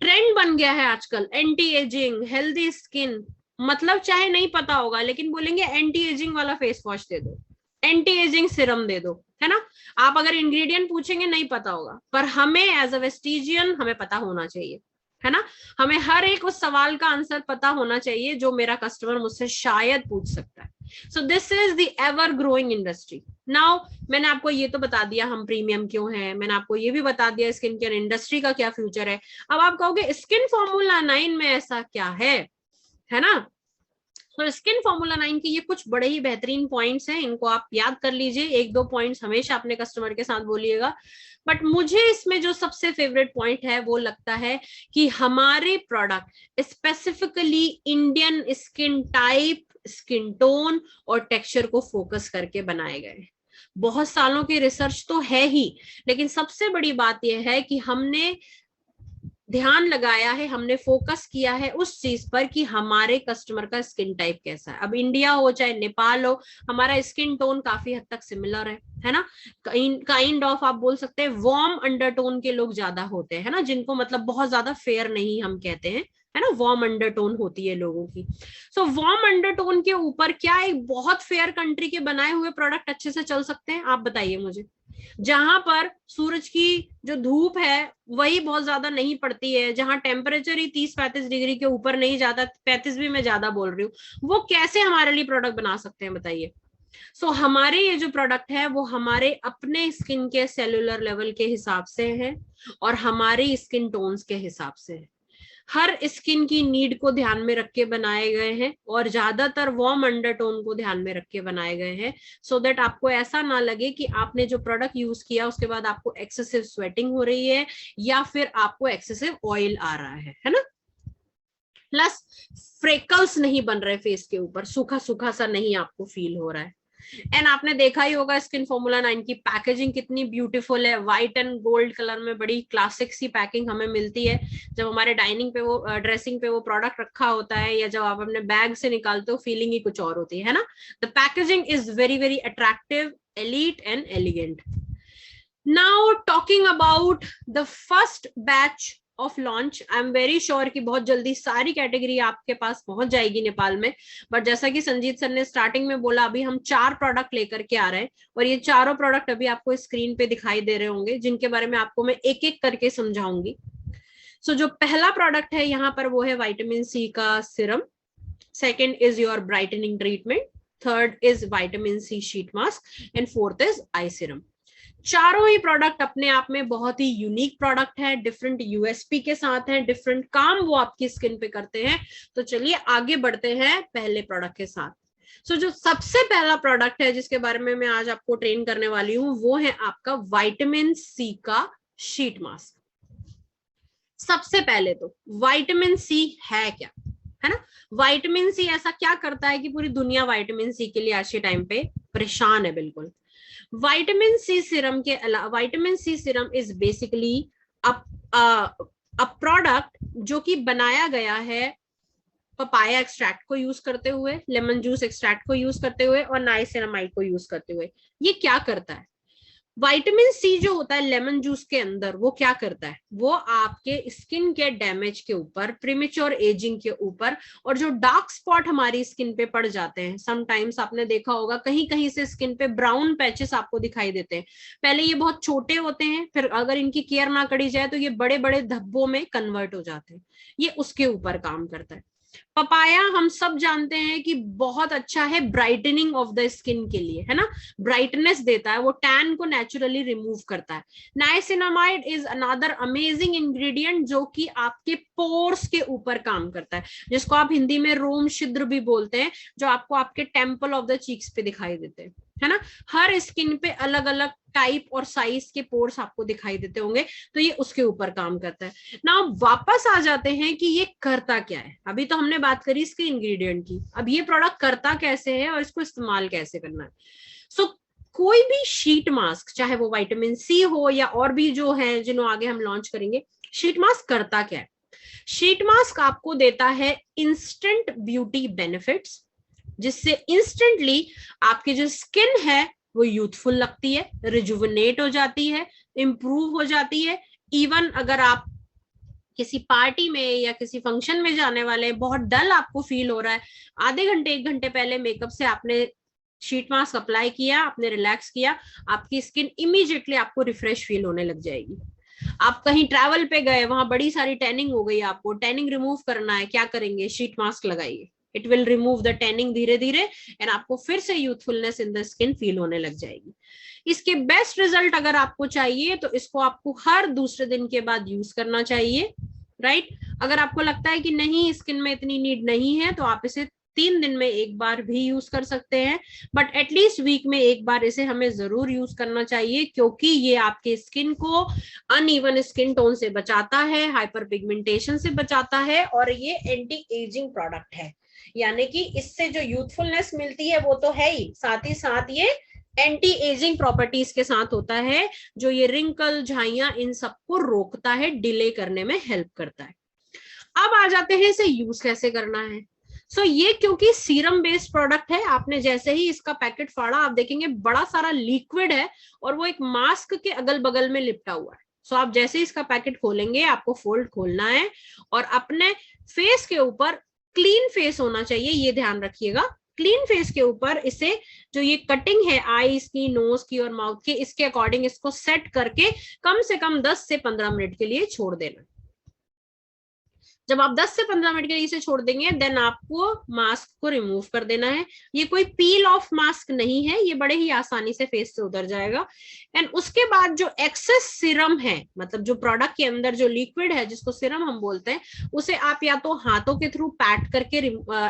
ट्रेंड बन गया है आजकल एंटी एजिंग, हेल्दी स्किन। मतलब चाहे नहीं पता होगा लेकिन बोलेंगे एंटी एजिंग वाला फेस वॉश दे दो, एंटी एजिंग सिरम दे दो, है ना। आप अगर इंग्रेडिएंट पूछेंगे नहीं पता होगा, पर हमें एज अ वेस्टिजियन हमें पता होना चाहिए, है ना। हमें हर एक उस सवाल का आंसर पता होना चाहिए जो मेरा कस्टमर मुझसे शायद पूछ सकता है। So this is the ever growing industry. Now मैंने आपको ये तो बता दिया हम प्रीमियम क्यों है, मैंने आपको ये भी बता दिया स्किन केयर इंडस्ट्री का क्या फ्यूचर है। अब आप कहोगे स्किन फॉर्मूला 9 में ऐसा क्या है ना। तो स्किन फॉर्मूला 9 के ये कुछ बड़े ही बेहतरीन पॉइंट्स हैं, इनको आप याद कर लीजिए। एक दो पॉइंट्स हमेशा अपने कस्टमर के साथ बोलिएगा। बट मुझे इसमें जो सबसे फेवरेट पॉइंट है वो लगता है कि हमारे product specifically Indian skin type, skin tone और टेक्सचर को फोकस करके बनाए गए। बहुत सालों की रिसर्च तो है ही, लेकिन सबसे बड़ी बात यह है कि हमने ध्यान लगाया है, हमने फोकस किया है उस चीज पर कि हमारे कस्टमर का स्किन टाइप कैसा है। अब इंडिया हो चाहे नेपाल हो, हमारा स्किन टोन काफी हद तक सिमिलर है ना। काइंड ऑफ आप बोल सकते हैं वार्म अंडरटोन के लोग ज्यादा होते हैं ना, जिनको मतलब बहुत ज्यादा फेयर नहीं हम कहते हैं, है ना, वार्म अंडरटोन होती है लोगों की। सो वार्म अंडरटोन के ऊपर क्या एक बहुत फेयर कंट्री के बनाए हुए प्रोडक्ट अच्छे से चल सकते हैं? आप बताइए मुझे। जहां पर सूरज की जो धूप है वही बहुत ज्यादा नहीं पड़ती है, जहां टेम्परेचर ही 30-35 डिग्री के ऊपर नहीं जाता, 35 भी मैं ज्यादा बोल रही हूँ, वो कैसे हमारे लिए प्रोडक्ट बना सकते हैं बताइए। सो हमारे ये जो प्रोडक्ट है वो हमारे अपने स्किन के सेलुलर लेवल के हिसाब से है और हमारी स्किन टोन्स के हिसाब से है। हर स्किन की नीड को ध्यान में रख के बनाए गए हैं और ज्यादातर वार्म अंडरटोन को ध्यान में रख के बनाए गए हैं, सो दैट आपको ऐसा ना लगे कि आपने जो प्रोडक्ट यूज किया उसके बाद आपको एक्सेसिव स्वेटिंग हो रही है या फिर आपको एक्सेसिव ऑयल आ रहा है ना। प्लस फ्रेकल्स नहीं बन रहे फेस के ऊपर, सूखा सूखा सा नहीं आपको फील हो रहा है। एंड आपने देखा ही होगा स्किन फॉर्मूला 9 की पैकेजिंग कितनी ब्यूटीफुल है, व्हाइट एंड गोल्ड कलर में बड़ी क्लासिक सी पैकिंग हमें मिलती है। जब हमारे डाइनिंग पे वो ड्रेसिंग पे वो प्रोडक्ट रखा होता है या जब आप अपने बैग से निकालते हो, फीलिंग ही कुछ और होती है ना। The packaging is very very attractive, elite and elegant. Now talking about the first batch of launch, I am very sure कि बहुत जल्दी सारी कैटेगरी आपके पास पहुंच जाएगी नेपाल में। बट जैसा कि संजीत सर ने स्टार्टिंग में बोला, अभी हम 4 प्रोडक्ट लेकर के आ रहे हैं और ये चारों प्रोडक्ट अभी आपको स्क्रीन पे दिखाई दे रहे होंगे, जिनके बारे में आपको मैं एक एक करके समझाऊंगी। सो जो पहला प्रोडक्ट है यहाँ पर वो है विटामिन सी का serum, second is your brightening treatment, third is vitamin C sheet mask and fourth is eye serum. चारों ही प्रोडक्ट अपने आप में बहुत ही यूनिक प्रोडक्ट है, डिफरेंट यूएसपी के साथ है, डिफरेंट काम वो आपकी स्किन पे करते हैं। तो चलिए आगे बढ़ते हैं पहले प्रोडक्ट के साथ। सो जो सबसे पहला प्रोडक्ट है जिसके बारे में मैं आज आपको ट्रेन करने वाली हूँ वो है आपका विटामिन सी का शीट मास्क। सबसे पहले तो विटामिन सी है क्या, है ना। विटामिन सी ऐसा क्या करता है कि पूरी दुनिया विटामिन सी के लिए आज के टाइम पे परेशान है बिल्कुल। विटामिन सी सिरम के अलावा vitamin C serum is basically a product जो कि बनाया गया है पपाया एक्सट्रैक्ट को यूज करते हुए, लेमन जूस एक्सट्रैक्ट को यूज करते हुए और नाइसिनामाइड को यूज करते हुए। ये क्या करता है, विटामिन सी जो होता है लेमन जूस के अंदर, वो क्या करता है, वो आपके स्किन के डैमेज के ऊपर, प्रीमेच्योर एजिंग के ऊपर और जो डार्क स्पॉट हमारी स्किन पे पड़ जाते हैं, समटाइम्स आपने देखा होगा कहीं कहीं से स्किन पे ब्राउन पैचेस आपको दिखाई देते हैं। पहले ये बहुत छोटे होते हैं, फिर अगर इनकी केयर ना करी जाए तो ये बड़े बड़े धब्बों में कन्वर्ट हो जाते हैं। ये उसके ऊपर काम करता है। पपाया हम सब जानते हैं कि बहुत अच्छा है ब्राइटनिंग ऑफ द स्किन के लिए, है ना, ब्राइटनेस देता है, वो टैन को नेचुरली रिमूव करता है। Niacinamide is another amazing ingredient जो कि आपके पोर्स के ऊपर काम करता है, जिसको आप हिंदी में रोम छिद्र भी बोलते हैं, जो आपको आपके टेम्पल ऑफ द चीक्स पे दिखाई देते हैं, है ना। हर स्किन पे अलग अलग टाइप और साइज के पोर्स आपको दिखाई देते होंगे, तो ये उसके ऊपर काम करता है ना। वापस आ जाते हैं कि ये करता क्या है। अभी तो हमने बात करी इसके इंग्रेडिएंट की, अब ये प्रोडक्ट करता कैसे है और इसको इस्तेमाल कैसे करना है। सो कोई भी शीट मास्क, चाहे वो विटामिन सी हो या और भी जो है जिन्हों आगे हम लॉन्च करेंगे, शीट मास्क करता क्या है। शीट मास्क आपको देता है इंस्टेंट ब्यूटी बेनिफिट्स, जिससे इंस्टेंटली आपकी जो स्किन है वो यूथफुल लगती है, रिजुविनेट हो जाती है, इंप्रूव हो जाती है। इवन अगर आप किसी पार्टी में या किसी फंक्शन में जाने वाले, बहुत डल आपको फील हो रहा है, आधे घंटे 1 घंटे पहले मेकअप से आपने शीट मास्क अप्लाई किया, आपने रिलैक्स किया, आपकी स्किन इमीडिएटली आपको रिफ्रेश फील होने लग जाएगी। आप कहीं ट्रैवल पे गए, वहां बड़ी सारी टैनिंग हो गई, आपको टैनिंग रिमूव करना है, क्या करेंगे, शीट मास्क लगाइए, it will remove the tanning धीरे धीरे, एंड आपको फिर से youthfulness in the skin feel होने लग जाएगी। इसके बेस्ट रिजल्ट अगर आपको चाहिए तो इसको आपको हर दूसरे दिन के बाद यूज करना चाहिए, राइट। अगर आपको लगता है कि नहीं स्किन में इतनी नीड नहीं है तो आप इसे 3 दिन में एक बार भी यूज कर सकते हैं, बट एटलीस्ट वीक में एक बार इसे हमें जरूर यूज करना चाहिए, क्योंकि ये आपके स्किन को अनइवन स्किन टोन से बचाता है, हाइपर पिगमेंटेशन से बचाता है, और ये एंटी एजिंग प्रोडक्ट है, यानी कि इससे जो यूथफुलनेस मिलती है वो तो है ही, साथ ही साथ ये एंटी एजिंग प्रॉपर्टीज के साथ होता है, जो ये रिंकल, झाइयां, इन सबको रोकता है, डिले करने में हेल्प करता है। अब आ जाते हैं इसे यूज कैसे करना है। ये क्योंकि सीरम बेस्ड प्रोडक्ट है, आपने जैसे ही इसका पैकेट फाड़ा आप देखेंगे बड़ा सारा लिक्विड है और वो एक मास्क के अगल बगल में लिपटा हुआ है। आप जैसे ही इसका पैकेट खोलेंगे, आपको फोल्ड खोलना है और अपने फेस के ऊपर, क्लीन फेस होना चाहिए, ये ध्यान रखिएगा, क्लीन फेस के ऊपर इसे जो ये कटिंग है आईज की, नोज की और माउथ की, इसके अकॉर्डिंग इसको सेट करके कम से कम 10 से 15 मिनट के लिए छोड़ देना। जब आप 10 से 15 मिनट के लिए इसे छोड़ देंगे, देन आपको मास्क को रिमूव कर देना है। ये कोई पील ऑफ मास्क नहीं है, ये बड़े ही आसानी से फेस से उतर जाएगा। एंड उसके बाद जो एक्सेस सीरम है, मतलब जो प्रोडक्ट के अंदर जो लिक्विड है जिसको सीरम हम बोलते हैं, उसे आप या तो हाथों के थ्रू पैट करके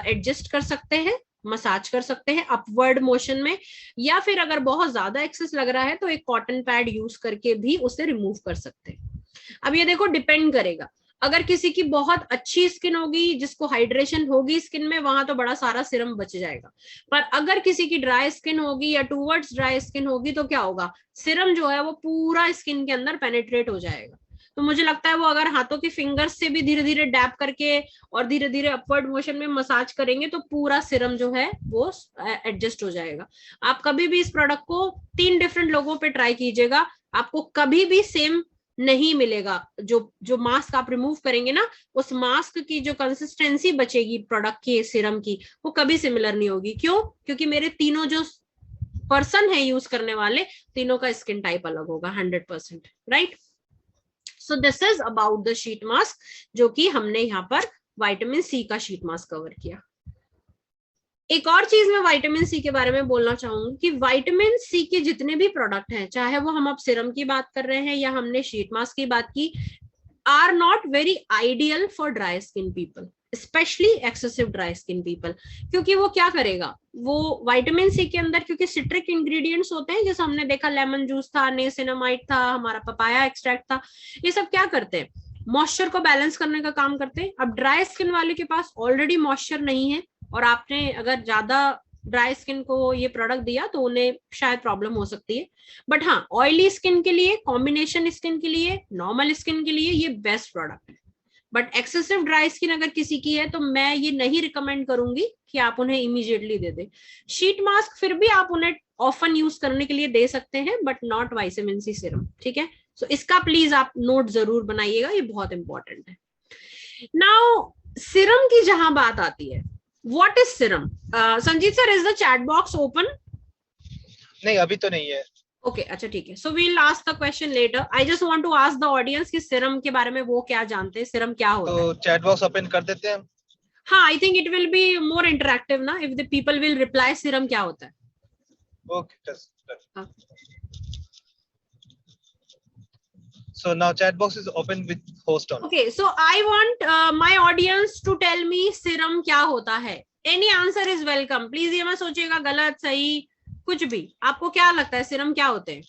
एडजस्ट कर सकते हैं, मसाज कर सकते हैं अपवर्ड मोशन में, या फिर अगर बहुत ज्यादा एक्सेस लग रहा है तो एक कॉटन पैड यूज करके भी उसे रिमूव कर सकते हैं। अब ये देखो डिपेंड करेगा, अगर किसी की बहुत अच्छी स्किन होगी, जिसको हाइड्रेशन होगी स्किन में, वहां तो बड़ा सारा सीरम बच जाएगा, पर अगर किसी की ड्राई स्किन होगी या टूवर्ड्स ड्राई स्किन होगी तो क्या होगा, सीरम जो है वो पूरा स्किन के अंदर पेनिट्रेट हो जाएगा। तो मुझे लगता है वो अगर हाथों के फिंगर्स से भी धीरे धीरे डैप करके और धीरे धीरे अपवर्ड मोशन में मसाज करेंगे तो पूरा सीरम जो है वो एडजस्ट हो जाएगा। आप कभी भी इस प्रोडक्ट को 3 डिफरेंट लोगों पे ट्राई कीजिएगा, आपको कभी भी सेम नहीं मिलेगा। जो मास्क आप रिमूव करेंगे ना, उस मास्क की जो कंसिस्टेंसी बचेगी प्रोडक्ट की, सीरम की, वो कभी सिमिलर नहीं होगी। क्यों? क्योंकि मेरे तीनों जो पर्सन है यूज करने वाले, तीनों का स्किन टाइप अलग होगा 100%, right. So this is about the sheet mask, जो कि हमने यहाँ पर विटामिन सी का शीट मास्क कवर किया। एक और चीज मैं विटामिन सी के बारे में बोलना चाहूंगी कि विटामिन सी के जितने भी प्रोडक्ट हैं, चाहे वो हम अब सीरम की बात कर रहे हैं या हमने शीट मास्क की बात की, are not very ideal for dry skin people, specially excessive dry skin people. क्योंकि वो क्या करेगा, वो विटामिन सी के अंदर क्योंकि सिट्रिक इंग्रेडिएंट्स होते हैं, जैसे हमने देखा लेमन जूस था, नियासिनामाइड था, हमारा पपाया एक्सट्रैक्ट था, ये सब क्या करते हैं, मॉइस्चर को बैलेंस करने का काम करते हैं। अब ड्राई स्किन वाले के पास ऑलरेडी मॉइस्चर नहीं है और आपने अगर ज्यादा ड्राई स्किन को ये प्रोडक्ट दिया तो उन्हें शायद प्रॉब्लम हो सकती है। बट हाँ, ऑयली स्किन के लिए, कॉम्बिनेशन स्किन के लिए, नॉर्मल स्किन के लिए ये बेस्ट प्रोडक्ट है। बट एक्सेसिव ड्राई स्किन अगर किसी की है तो मैं ये नहीं रिकमेंड करूंगी कि आप उन्हें इमीडिएटली दे दें। शीट मास्क फिर भी आप उन्हें ऑफन यूज करने के लिए दे सकते हैं, but not vitamin C serum, ठीक है। सो इसका प्लीज आप नोट जरूर बनाइएगा, ये बहुत इंपॉर्टेंट है। नाउ सीरम की जहां बात आती है, what is serum? Sanjeet sir, is the chat box open? नहीं, अभी तो नहीं है। ओके, अच्छा ठीक है। So we'll ask the question later. I just want to ask the audience कि सीरम के बारे में वो क्या जानते हैं, सीरम क्या होता है। तो चैट बॉक्स ओपन कर देते हैं। हाँ, I think it will be more interactive ना, if the people will reply serum क्या होता है। Okay, so now chat box is open with host on. Okay, so I want my audience to tell me serum क्या होता है। Any answer is welcome. Please ये मत सोचिएगा गलत सही कुछ भी, आपको क्या लगता है सीरम क्या होते हैं?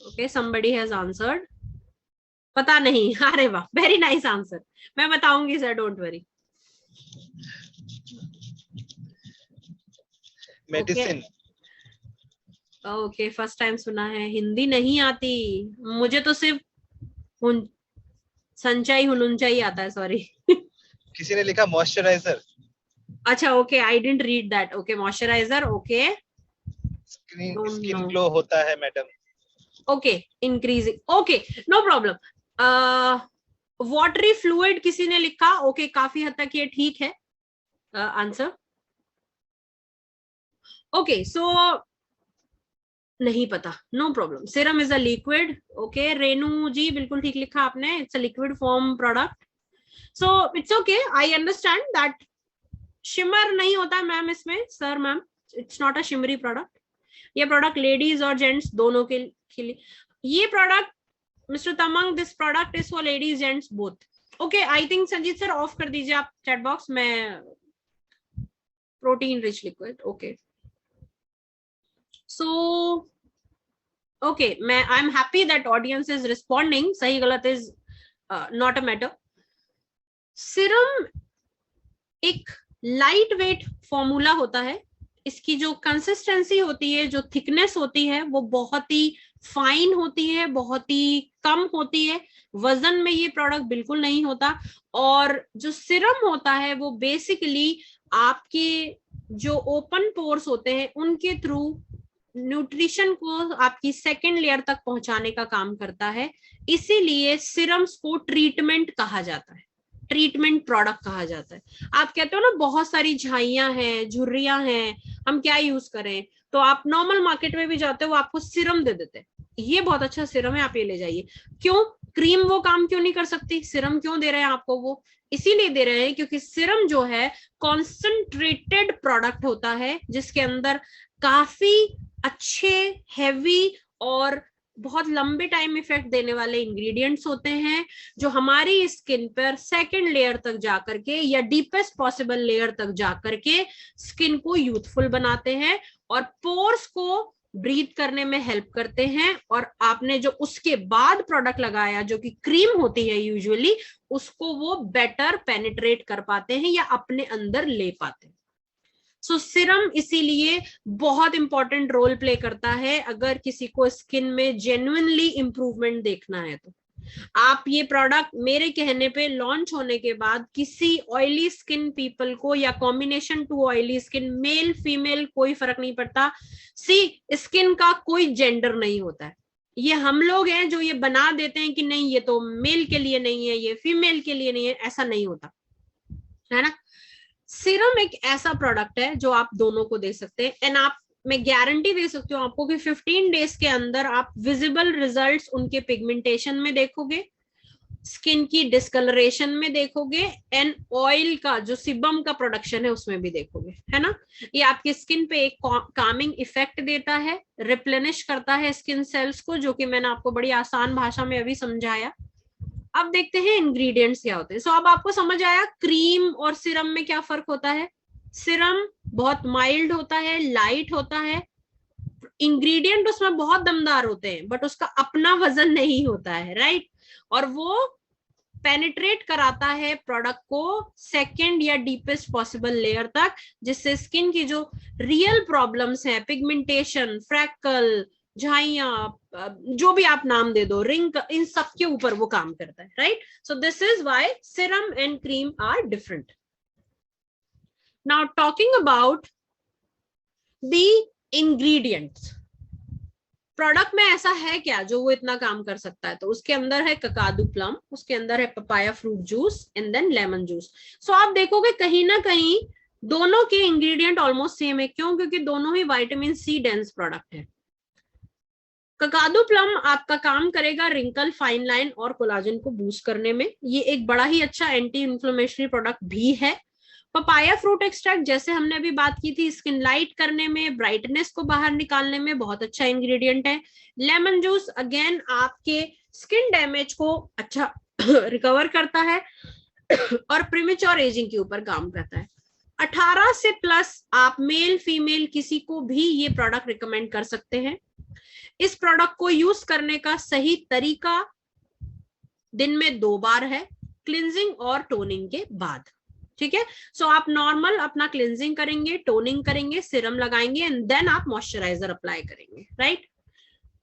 Okay, somebody has answered. पता नहीं, अरे वाह, वेरी नाइस आंसर। मैं बताऊंगी sir, don't worry. Medicine. Okay, first time सुना है। हिंदी नहीं आती मुझे तो, सिर्फ संचय हुनुंचाई आता है, सॉरी। किसी ने लिखा मॉइस्चराइजर। अच्छा, okay, I didn't read that. Okay, moisturiser, okay. Skin glow होता है madam. Okay, increasing, okay, no problem. Watery fluid किसी ने लिखा, ओके, काफी हद तक ये ठीक है आंसर। ओके सो नहीं पता, no problem. Serum is a liquid. Okay Renu ji बिल्कुल ठीक लिखा आपने, it's a liquid form product. So it's okay, I understand that shimmer नहीं होता मैम इसमें, sir ma'am it's not a shimmery product. ये प्रोडक्ट लेडीज और जेंट्स दोनों के लिए, ये product mister Tamang, this product is for ladies gents both. Okay I think Sanjeet sir off कर दीजिए आप चैट बॉक्स में, protein rich liquid. Okay so okay मैं I am happy that audience is responding, सही गलत is not a matter. Serum एक लाइट वेट फॉर्मूला होता है, इसकी जो कंसिस्टेंसी होती है, जो थिकनेस होती है वो बहुत ही फाइन होती है, बहुत ही कम होती है, वजन में ये प्रोडक्ट बिल्कुल नहीं होता। और जो सीरम होता है वो बेसिकली आपके जो ओपन पोर्स होते हैं उनके थ्रू न्यूट्रिशन को आपकी सेकेंड लेयर तक पहुंचाने का काम करता है, इसीलिए सीरम्स को ट्रीटमेंट कहा जाता है, ट्रीटमेंट प्रोडक्ट कहा जाता है। आप कहते हो ना बहुत सारी झाइयां हैं, झुर्रियां हैं, हम क्या यूज करें, तो आप नॉर्मल मार्केट में भी जाते हो, वो आपको सीरम दे देते हैं, ये बहुत अच्छा सीरम है, आप ये ले जाइए। क्यों? क्रीम वो काम क्यों नहीं कर सकती, सीरम क्यों दे रहे हैं आपको? वो इसीलिए दे रहे हैं क्योंकि सीरम जो है कॉन्सेंट्रेटेड प्रोडक्ट होता है, जिसके अंदर काफी अच्छे हैवी और बहुत लंबे टाइम इफेक्ट देने वाले इंग्रेडिएंट्स होते हैं, जो हमारी स्किन पर सेकेंड लेयर तक जाकर के या डीपेस्ट पॉसिबल लेयर तक जाकर के स्किन को यूथफुल बनाते हैं और पोर्स को ब्रीथ करने में हेल्प करते हैं। और आपने जो उसके बाद प्रोडक्ट लगाया जो कि क्रीम होती है यूजुअली, उसको वो बेटर पेनिट्रेट कर पाते हैं या अपने अंदर ले पाते हैं। सो सीरम इसीलिए बहुत इंपॉर्टेंट रोल प्ले करता है अगर किसी को स्किन में जेन्युइनली इंप्रूवमेंट देखना है तो। आप ये प्रोडक्ट मेरे कहने पे लॉन्च होने के बाद किसी ऑयली स्किन पीपल को या combination to oily skin, male female कोई फर्क नहीं पड़ता, सी स्किन का कोई जेंडर नहीं होता है। ये हम लोग हैं जो ये बना देते हैं कि नहीं ये तो मेल के लिए नहीं है, ये फीमेल के लिए नहीं है, ऐसा नहीं होता है ना। सीरम एक ऐसा प्रोडक्ट है जो आप दोनों को दे सकते हैं, एंड आप मैं गारंटी दे सकती हूँ आपको कि 15 डेज के अंदर आप विजिबल रिजल्ट्स उनके पिगमेंटेशन में देखोगे, स्किन की डिस्कलरेशन में देखोगे, एंड ऑयल का जो सीबम का प्रोडक्शन है उसमें भी देखोगे, है ना। ये आपकी स्किन पे एक कामिंग इफेक्ट देता है, रिप्लेनिश करता है स्किन सेल्स को, जो कि मैंने आपको बड़ी आसान भाषा में अभी समझाया। अब देखते हैं इंग्रेडिएंट्स क्या होते हैं। सो अब आपको समझ आया क्रीम और सीरम में क्या फर्क होता है। सीरम बहुत माइल्ड होता है, लाइट होता है, इंग्रेडिएंट उसमें बहुत दमदार होते हैं, बट उसका अपना वजन नहीं होता है, राइट। और वो पेनिट्रेट कराता है प्रोडक्ट को सेकेंड या डीपेस्ट पॉसिबल लेयर तक, जिससे स्किन की जो रियल प्रॉब्लम्स हैं, पिगमेंटेशन, फ्रैकल, झाइयां, जो भी आप नाम दे दो, रिंग, इन सब के ऊपर वो काम करता है, right. So this is why serum and cream are different. Now talking about the ingredients, product में ऐसा है क्या जो वो इतना काम कर सकता है, तो उसके अंदर है ककादू प्लम, उसके अंदर है papaya fruit juice and then lemon juice. So आप देखोगे कहीं ना कहीं दोनों के इंग्रेडिएंट ऑलमोस्ट सेम है। क्यों? क्योंकि दोनों ही विटामिन सी डेंस प्रोडक्ट है। ककादू प्लम आपका काम करेगा रिंकल, फाइन लाइन और कोलाजन को बूस्ट करने में, ये एक बड़ा ही अच्छा एंटी इन्फ्लेमेटरी प्रोडक्ट भी है। पपाया फ्रूट एक्सट्रैक्ट, जैसे हमने अभी बात की थी, स्किन लाइट करने में, ब्राइटनेस को बाहर निकालने में बहुत अच्छा इंग्रेडिएंट है। लेमन जूस अगेन आपके स्किन डैमेज को अच्छा रिकवर करता है और प्रीमेच्योर एजिंग के ऊपर काम करता है। 18 से प्लस आप मेल फीमेल किसी को भी ये प्रोडक्ट रिकमेंड कर सकते हैं। इस प्रोडक्ट को यूज करने का सही तरीका दिन में 2 बार है, क्लिंजिंग और टोनिंग के बाद, ठीक है। सो आप नॉर्मल अपना क्लिंजिंग करेंगे, टोनिंग करेंगे, सीरम लगाएंगे एंड देन आप मॉइस्चराइजर अप्लाई करेंगे, राइट।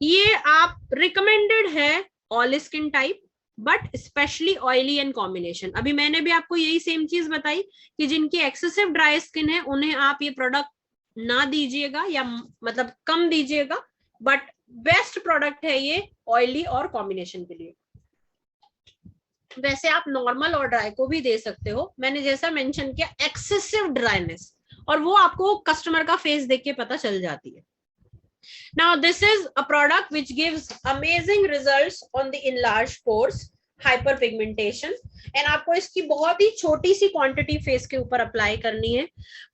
ये आप रिकमेंडेड है all skin type, but specially oily and combination. अभी मैंने भी आपको यही सेम चीज बताई कि जिनकी एक्सेसिव ड्राई स्किन है उन्हें आप ये प्रोडक्ट ना दीजिएगा या मतलब कम दीजिएगा, बट बेस्ट प्रोडक्ट है ये ऑयली और कॉम्बिनेशन के लिए। वैसे आप नॉर्मल और ड्राई को भी दे सकते हो। मैंने जैसा मेंशन किया एक्सेसिव ड्राइनेस और वो आपको कस्टमर का फेस देख के पता चल जाती है। Now this is a product which gives amazing results on the enlarged pores, hyperpigmentation, and आपको इसकी बहुत ही छोटी सी क्वांटिटी फेस के ऊपर अप्लाई करनी है।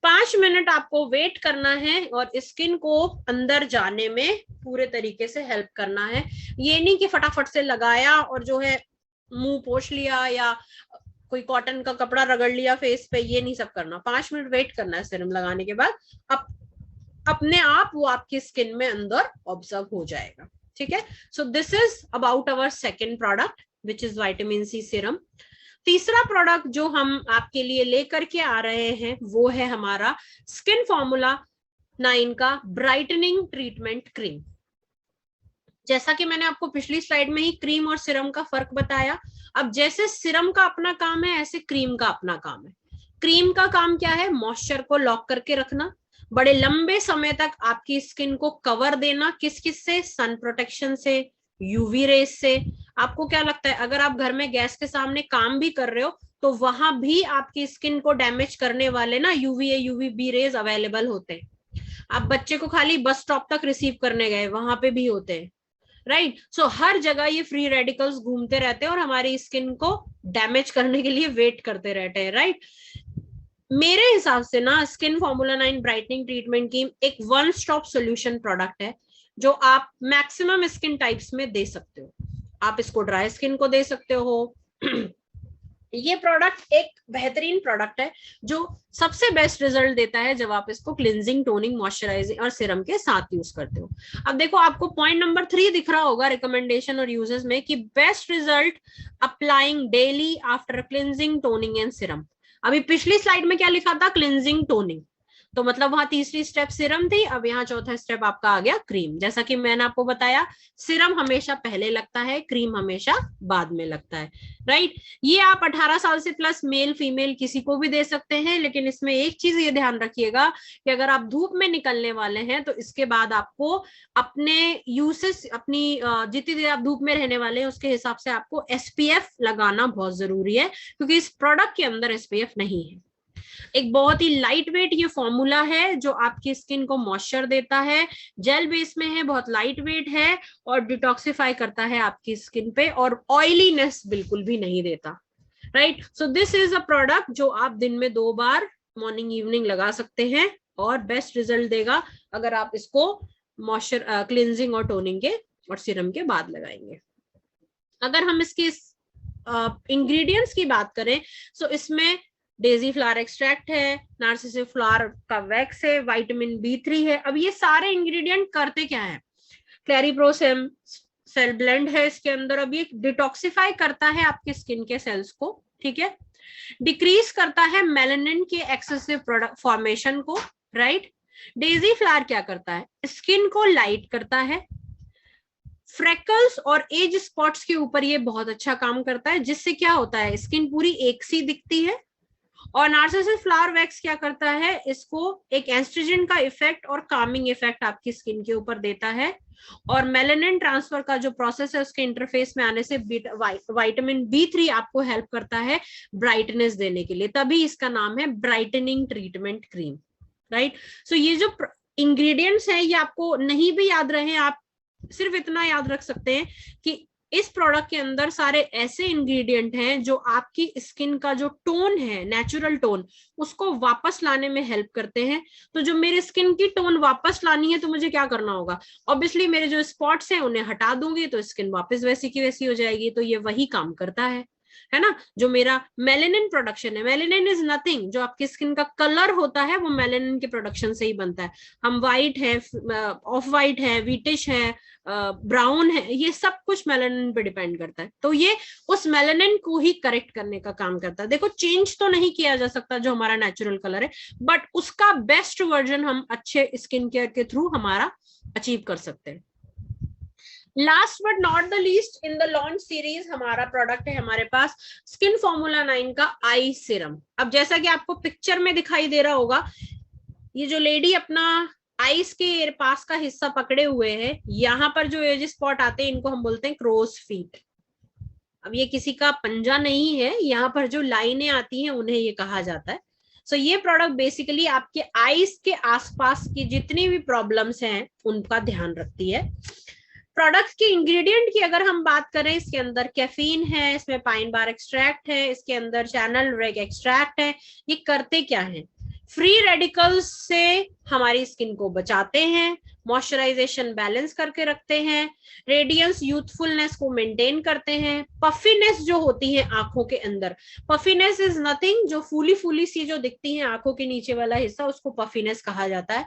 5 मिनट आपको वेट करना है और स्किन को अंदर जाने में पूरे तरीके से हेल्प करना है। ये नहीं कि फटाफट से लगाया और जो है मुंह पोंछ लिया या कोई कॉटन का कपड़ा रगड़ लिया फेस पे, ये नहीं सब करना। 5 मिनट वेट करना है सीरम लगाने के बाद, अब अपने आप वो आपकी स्किन में अंदर ऑब्जर्व हो जाएगा। ठीक है, so this is about our second product which is vitamin C serum. तीसरा प्रोडक्ट जो हम आपके लिए लेकर के आ रहे हैं वो है हमारा स्किन फॉर्मूला 9 का ब्राइटनिंग ट्रीटमेंट क्रीम। जैसा कि मैंने आपको पिछली स्लाइड में ही क्रीम और सीरम का फर्क बताया, अब जैसे सीरम का अपना काम है ऐसे क्रीम का अपना काम है। क्रीम का काम क्या है? मॉइस्चर को लॉक करके रखना, बड़े लंबे समय तक आपकी स्किन को कवर देना। किस किस से? सन प्रोटेक्शन से, यूवी रेस से। आपको क्या लगता है अगर आप घर में गैस के सामने काम भी कर रहे हो तो वहां भी आपकी स्किन को डैमेज करने वाले ना यूवीए यूवीबी रेज अवेलेबल होते हैं। आप बच्चे को खाली बस स्टॉप तक रिसीव करने गए, वहां पे भी होते हैं, राइट? सो हर जगह ये फ्री रेडिकल्स घूमते रहते हैं और हमारी स्किन को डैमेज करने के लिए वेट करते रहते हैं, राइट? मेरे हिसाब से ना स्किन फॉर्मूला 9 ब्राइटनिंग ट्रीटमेंट की एक वन स्टॉप सोल्यूशन प्रोडक्ट है जो आप मैक्सिमम स्किन टाइप्स में दे सकते हो। आप इसको ड्राई स्किन को दे सकते हो। ये प्रोडक्ट एक बेहतरीन प्रोडक्ट है जो सबसे बेस्ट रिजल्ट देता है जब आप इसको क्लिंजिंग, टोनिंग, मॉइस्चराइजिंग और सीरम के साथ यूज करते हो। अब देखो आपको पॉइंट नंबर 3 दिख रहा होगा रिकमेंडेशन और यूजेस में कि best result applying daily after cleansing, toning and serum. अभी पिछली स्लाइड में क्या लिखा था? क्लिंजिंग, टोनिंग, तो मतलब वहां तीसरी स्टेप सीरम थी, अब यहाँ चौथा स्टेप आपका आ गया क्रीम। जैसा कि मैंने आपको बताया सीरम हमेशा पहले लगता है, क्रीम हमेशा बाद में लगता है, राइट? ये आप 18 साल से प्लस मेल फीमेल किसी को भी दे सकते हैं, लेकिन इसमें एक चीज ये ध्यान रखिएगा कि अगर आप धूप में निकलने वाले हैं तो इसके बाद आपको अपने यूसेस, अपनी जितनी देर आप धूप में रहने वाले हैं उसके हिसाब से आपको SPF लगाना बहुत जरूरी है, क्योंकि इस प्रोडक्ट के अंदर SPF नहीं है। एक बहुत ही लाइट वेट ये फॉर्मूला है जो आपकी स्किन को मॉइस्चर देता है, जेल बेस में है, बहुत लाइट वेट है और डिटॉक्सिफाई करता है आपकी स्किन पे और ऑयलीनेस बिल्कुल भी नहीं देता, right? So this is a product जो आप दिन में 2 बार मॉर्निंग इवनिंग लगा सकते हैं और बेस्ट रिजल्ट देगा अगर आप इसको मॉइस्चर, क्लिंजिंग और टोनिंग के और सीरम के बाद लगाएंगे। अगर हम इसके इंग्रेडिएंट्स की बात करें तो इसमें डेजी फ्लावर एक्सट्रैक्ट है, नार्सिसिस फ्लावर का वैक्स है, विटामिन B3 है। अब ये सारे इंग्रेडिएंट करते क्या है? क्लैरिप्रोसेम सेल ब्लेंड है इसके अंदर। अब ये डिटॉक्सिफाई करता है आपके स्किन के सेल्स को, ठीक है? डिक्रीज करता है मेलानिन के एक्सेसिव फॉर्मेशन को, राइट? डेजी फ्लावर क्या करता है? स्किन को लाइट करता है। फ्रेकल्स और एज स्पॉट्स के ऊपर ये बहुत अच्छा काम करता है, जिससे क्या होता है? स्किन पूरी एक सी दिखती है। और नार्सिसिस फ्लावर वैक्स क्या करता है? इसको एक एस्ट्रोजन का इफेक्ट और कामिंग इफेक्ट आपकी स्किन के ऊपर देता है। और मेलानिन ट्रांसफर का जो प्रोसेस है उसके इंटरफेस में आने से विटामिन B3 आपको हेल्प करता है ब्राइटनेस देने के लिए, तभी इसका नाम है ब्राइटनिंग ट्रीटमेंट क्रीम, राइट? सो ये जो इंग्रेडिएंट्स हैं ये आपको नहीं भी याद रहे, आप सिर्फ इतना याद रख सकते हैं कि इस प्रोडक्ट के अंदर सारे ऐसे इंग्रेडिएंट हैं जो आपकी स्किन का जो टोन है, नेचुरल टोन, उसको वापस लाने में हेल्प करते हैं। तो जो मेरे स्किन की टोन वापस लानी है तो मुझे क्या करना होगा? ऑब्वियसली मेरे जो स्पॉट्स हैं उन्हें हटा दूंगी तो स्किन वापस वैसी की वैसी हो जाएगी। तो ये वही काम करता है ना? जो मेरा मेलानिन प्रोडक्शन है, मेलानिन इज नथिंग, जो आपकी स्किन का कलर होता है वो मेलानिन के प्रोडक्शन से ही बनता है। हम व्हाइट है, ऑफ व्हाइट है, व्हीटिश है, ब्राउन है, ये सब कुछ मेलानिन पे डिपेंड करता है। तो ये उस मेलानिन को ही करेक्ट करने का काम करता है। देखो चेंज तो नहीं किया जा सकता जो हमारा नेचुरल कलर है, बट उसका बेस्ट वर्जन हम अच्छे स्किन केयर के थ्रू हमारा अचीव कर सकते हैं। Last but not the least in the launch series हमारा प्रोडक्ट है हमारे पास स्किन फॉर्मूला 9 का आई सीरम। अब जैसा कि आपको पिक्चर में दिखाई दे रहा होगा, ये जो लेडी अपना आईज के पास का हिस्सा पकड़े हुए है, यहाँ पर जो एज स्पॉट आते हैं इनको हम बोलते हैं क्रोस फीट। अब ये किसी का पंजा नहीं है, यहाँ पर जो लाइनें आती हैं उन्हें ये कहा जाता है। सो ये प्रोडक्ट बेसिकली आपके आईज के आसपास की जितनी भी प्रॉब्लम्स हैं उनका ध्यान रखती है। प्रोडक्ट के इंग्रेडिएंट की अगर हम बात करें, इसके अंदर कैफीन है, इसमें पाइन बार एक्सट्रैक्ट है, इसके अंदर चैनल रेग एक्सट्रैक्ट है। ये करते क्या है? फ्री रेडिकल्स से हमारी स्किन को बचाते हैं, मॉइस्चराइजेशन बैलेंस करके रखते हैं, रेडियंस यूथफुलनेस को मेंटेन करते हैं। पफीनेस जो होती है आंखों के अंदर, पफीनेस इज नथिंग, जो फूली फूली सी जो दिखती है आंखों के नीचे वाला हिस्सा, उसको पफीनेस कहा जाता है,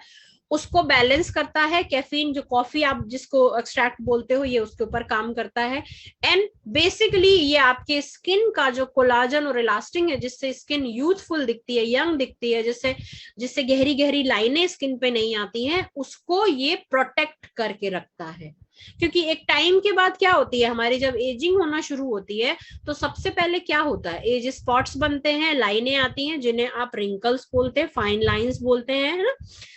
उसको बैलेंस करता है। कैफीन जो कॉफी आप जिसको एक्सट्रैक्ट बोलते हो, ये उसके ऊपर काम करता है। एंड बेसिकली ये आपके स्किन का जो कोलाजन और इलास्टिन है, जिससे स्किन यूथफुल दिखती है, यंग दिखती है, जिससे गहरी गहरी लाइनें स्किन पे नहीं आती हैं, उसको ये प्रोटेक्ट करके रखता है। क्योंकि एक टाइम के बाद क्या होती है, हमारी जब एजिंग होना शुरू होती है तो सबसे पहले क्या होता है, एज स्पॉट्स बनते हैं, लाइनें आती हैं जिन्हें आप रिंकल्स बोलते हैं, फाइन लाइंस बोलते हैं, है ना।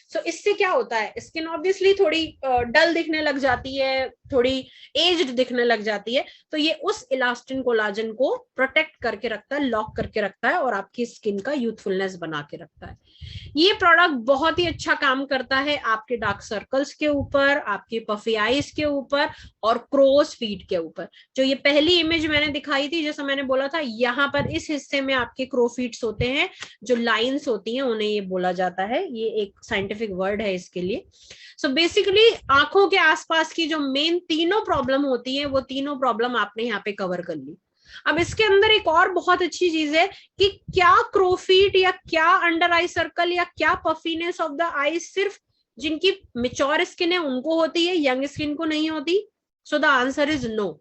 सो इससे क्या होता है, स्किन ऑब्वियसली थोड़ी डल दिखने लग जाती है, थोड़ी एज्ड दिखने लग जाती है। तो ये उस इलास्टिन कोलाजन को प्रोटेक्ट करके रखता है, लॉक करके रखता है और आपकी स्किन का यूथफुलनेस बना के रखता है। ये प्रोडक्ट बहुत ही अच्छा काम करता है आपके डार्क सर्कल्स के ऊपर, आपके पफी आईज के ऊपर और क्रोस फीट के ऊपर। जो ये पहली इमेज मैंने दिखाई थी, जैसा मैंने बोला था, यहाँ पर इस हिस्से में आपके क्रो फीट्स होते हैं, जो लाइंस होती हैं उन्हें ये बोला जाता है, ये एक साइंटिफिक वर्ड है इसके लिए। सो बेसिकली आंखों के आसपास की जो मेन तीनों प्रॉब्लम होती है, वो तीनों प्रॉब्लम आपने यहाँ पे कवर कर ली। अब इसके अंदर एक और बहुत अच्छी चीज है कि क्या क्रोफीट या क्या अंडर आई सर्कल या क्या पफीनेस ऑफ द आई सिर्फ जिनकी मेच्योर स्किन है उनको होती है, यंग स्किन को नहीं होती? So the answer is no.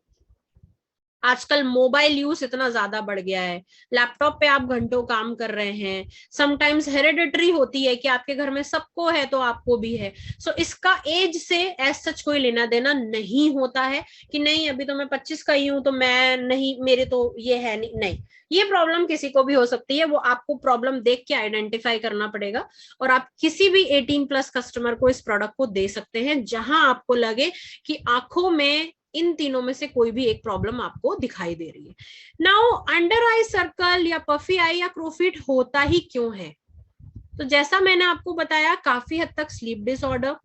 आजकल मोबाइल यूज इतना ज्यादा बढ़ गया है, लैपटॉप पे आप घंटों काम कर रहे हैं, समटाइम्स हेरिडिटरी होती है कि आपके घर में सबको है तो आपको भी है। सो इसका एज से एज सच कोई लेना देना नहीं होता है कि नहीं अभी तो मैं 25 का ही हूं तो मैं नहीं, मेरे तो ये है नहीं। ये प्रॉब्लम किसी को भी हो सकती है, वो आपको प्रॉब्लम देख के आइडेंटिफाई करना पड़ेगा और आप किसी भी 18+ कस्टमर को इस प्रोडक्ट को दे सकते हैं जहां आपको लगे कि आंखों में इन तीनों में से कोई भी एक प्रॉब्लम आपको दिखाई दे रही है। नाउ अंडर आई सर्कल या पफी आई या क्रोफिट होता ही क्यों है? तो जैसा मैंने आपको बताया, काफी हद तक स्लीप डिसऑर्डर,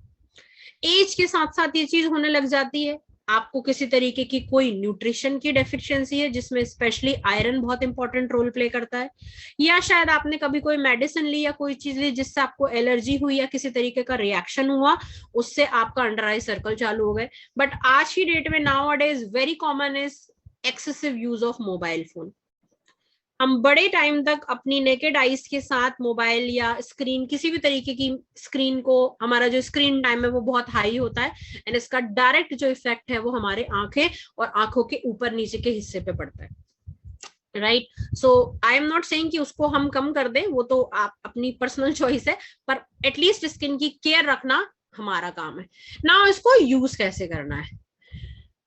एज के साथ साथ ये चीज होने लग जाती है। आपको किसी तरीके की कोई न्यूट्रिशन की डेफिशिएंसी है जिसमें स्पेशली आयरन बहुत इंपॉर्टेंट रोल प्ले करता है, या शायद आपने कभी कोई मेडिसिन ली या कोई चीज ली जिससे आपको एलर्जी हुई या किसी तरीके का रिएक्शन हुआ, उससे आपका अंडर आई सर्कल चालू हो गए। बट आज की डेट में नाउ अडेज very common is excessive use of mobile phone. हम बड़े टाइम तक अपनी नेकेड आईज के साथ मोबाइल या स्क्रीन, किसी भी तरीके की स्क्रीन को, हमारा जो स्क्रीन टाइम है वो बहुत हाई होता है एंड इसका डायरेक्ट जो इफेक्ट है वो हमारे आंखें और आंखों के ऊपर नीचे के हिस्से पे पड़ता है, right. So I am not saying कि उसको हम कम कर दें, वो तो आप अपनी पर्सनल चॉइस है, पर एटलीस्ट स्किन की केयर रखना हमारा काम है। नाउ इसको यूज कैसे करना है?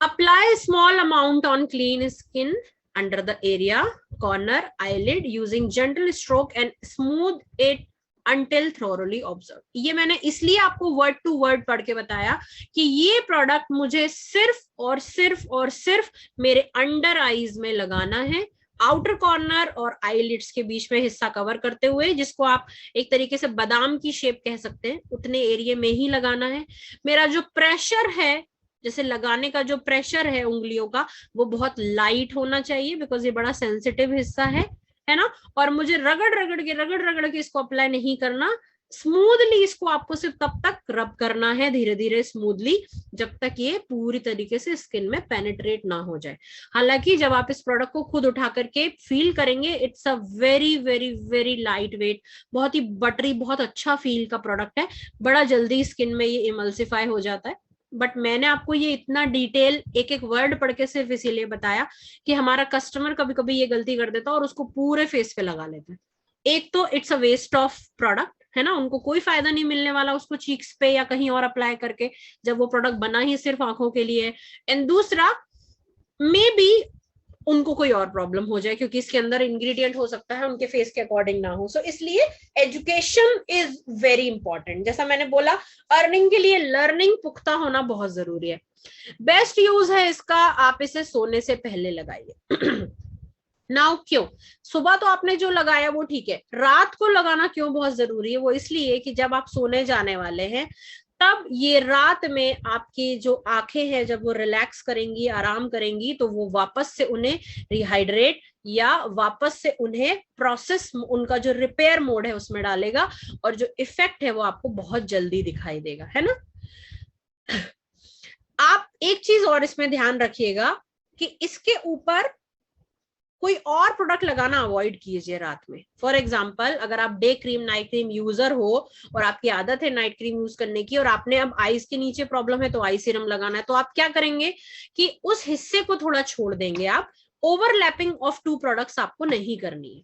Apply small amount on clean skin under the area, corner, eyelid using gentle stroke and smooth it until thoroughly observed। ये मैंने इसलिए आपको वर्ड टू वर्ड पढ़ के बताया कि ये प्रोडक्ट मुझे सिर्फ और सिर्फ और सिर्फ मेरे अंडर आईज में लगाना है, आउटर कॉर्नर और आईलिड्स के बीच में हिस्सा कवर करते हुए, जिसको आप एक तरीके से बादाम की शेप कह सकते हैं, उतने एरिया में ही लगाना है। मेरा जो प्रेशर है, जैसे लगाने का जो प्रेशर है उंगलियों का, वो बहुत लाइट होना चाहिए बिकॉज ये बड़ा सेंसिटिव हिस्सा है ना। और मुझे रगड़ के इसको अप्लाई नहीं करना, स्मूथली इसको आपको सिर्फ तब तक रब करना है, धीरे धीरे स्मूथली, जब तक ये पूरी तरीके से स्किन में पेनिट्रेट ना हो जाए। हालांकि जब आप इस प्रोडक्ट को खुद उठा करके फील करेंगे, it's a very very very light weight, बहुत ही बटरी, बहुत अच्छा फील का प्रोडक्ट है, बड़ा जल्दी स्किन में ये इमल्सिफाई हो जाता है। बट मैंने आपको ये इतना डिटेल एक एक वर्ड पढ़ के सिर्फ इसीलिए बताया कि हमारा कस्टमर कभी कभी ये गलती कर देता है और उसको पूरे फेस पे लगा लेता है। एक तो it's a waste of product, है ना, उनको कोई फायदा नहीं मिलने वाला उसको चीक्स पे या कहीं और अप्लाई करके, जब वो प्रोडक्ट बना ही सिर्फ आंखों के लिए। एंड दूसरा, मे बी उनको कोई और प्रॉब्लम हो जाए क्योंकि इसके अंदर इंग्रेडिएंट हो सकता है उनके फेस के अकॉर्डिंग ना हो। सो इसलिए एजुकेशन इज वेरी इंपॉर्टेंट। जैसा मैंने बोला, अर्निंग के लिए लर्निंग पुख्ता होना बहुत जरूरी है। बेस्ट यूज है इसका, आप इसे सोने से पहले लगाइए। नाउ क्यों सुबह तो आपने जो लगाया वो ठीक है, रात को लगाना क्यों बहुत जरूरी है? वो इसलिए कि जब आप सोने जाने वाले हैं तब ये रात में आपकी जो आंखें हैं जब वो रिलैक्स करेंगी, आराम करेंगी, तो वो वापस से उन्हें रिहाइड्रेट या वापस से उन्हें प्रोसेस, उनका जो रिपेयर मोड है उसमें डालेगा, और जो इफेक्ट है वो आपको बहुत जल्दी दिखाई देगा, है ना। आप एक चीज और इसमें ध्यान रखिएगा कि इसके ऊपर कोई और प्रोडक्ट लगाना अवॉइड कीजिए रात में। फॉर एग्जाम्पल, अगर आप day cream night cream user हो और आपकी आदत है नाइट क्रीम यूज करने की, और आपने अब आईज के नीचे प्रॉब्लम है तो आई सीरम लगाना है, तो आप क्या करेंगे कि उस हिस्से को थोड़ा छोड़ देंगे। आप ओवरलैपिंग ऑफ टू प्रोडक्ट्स आपको नहीं करनी है।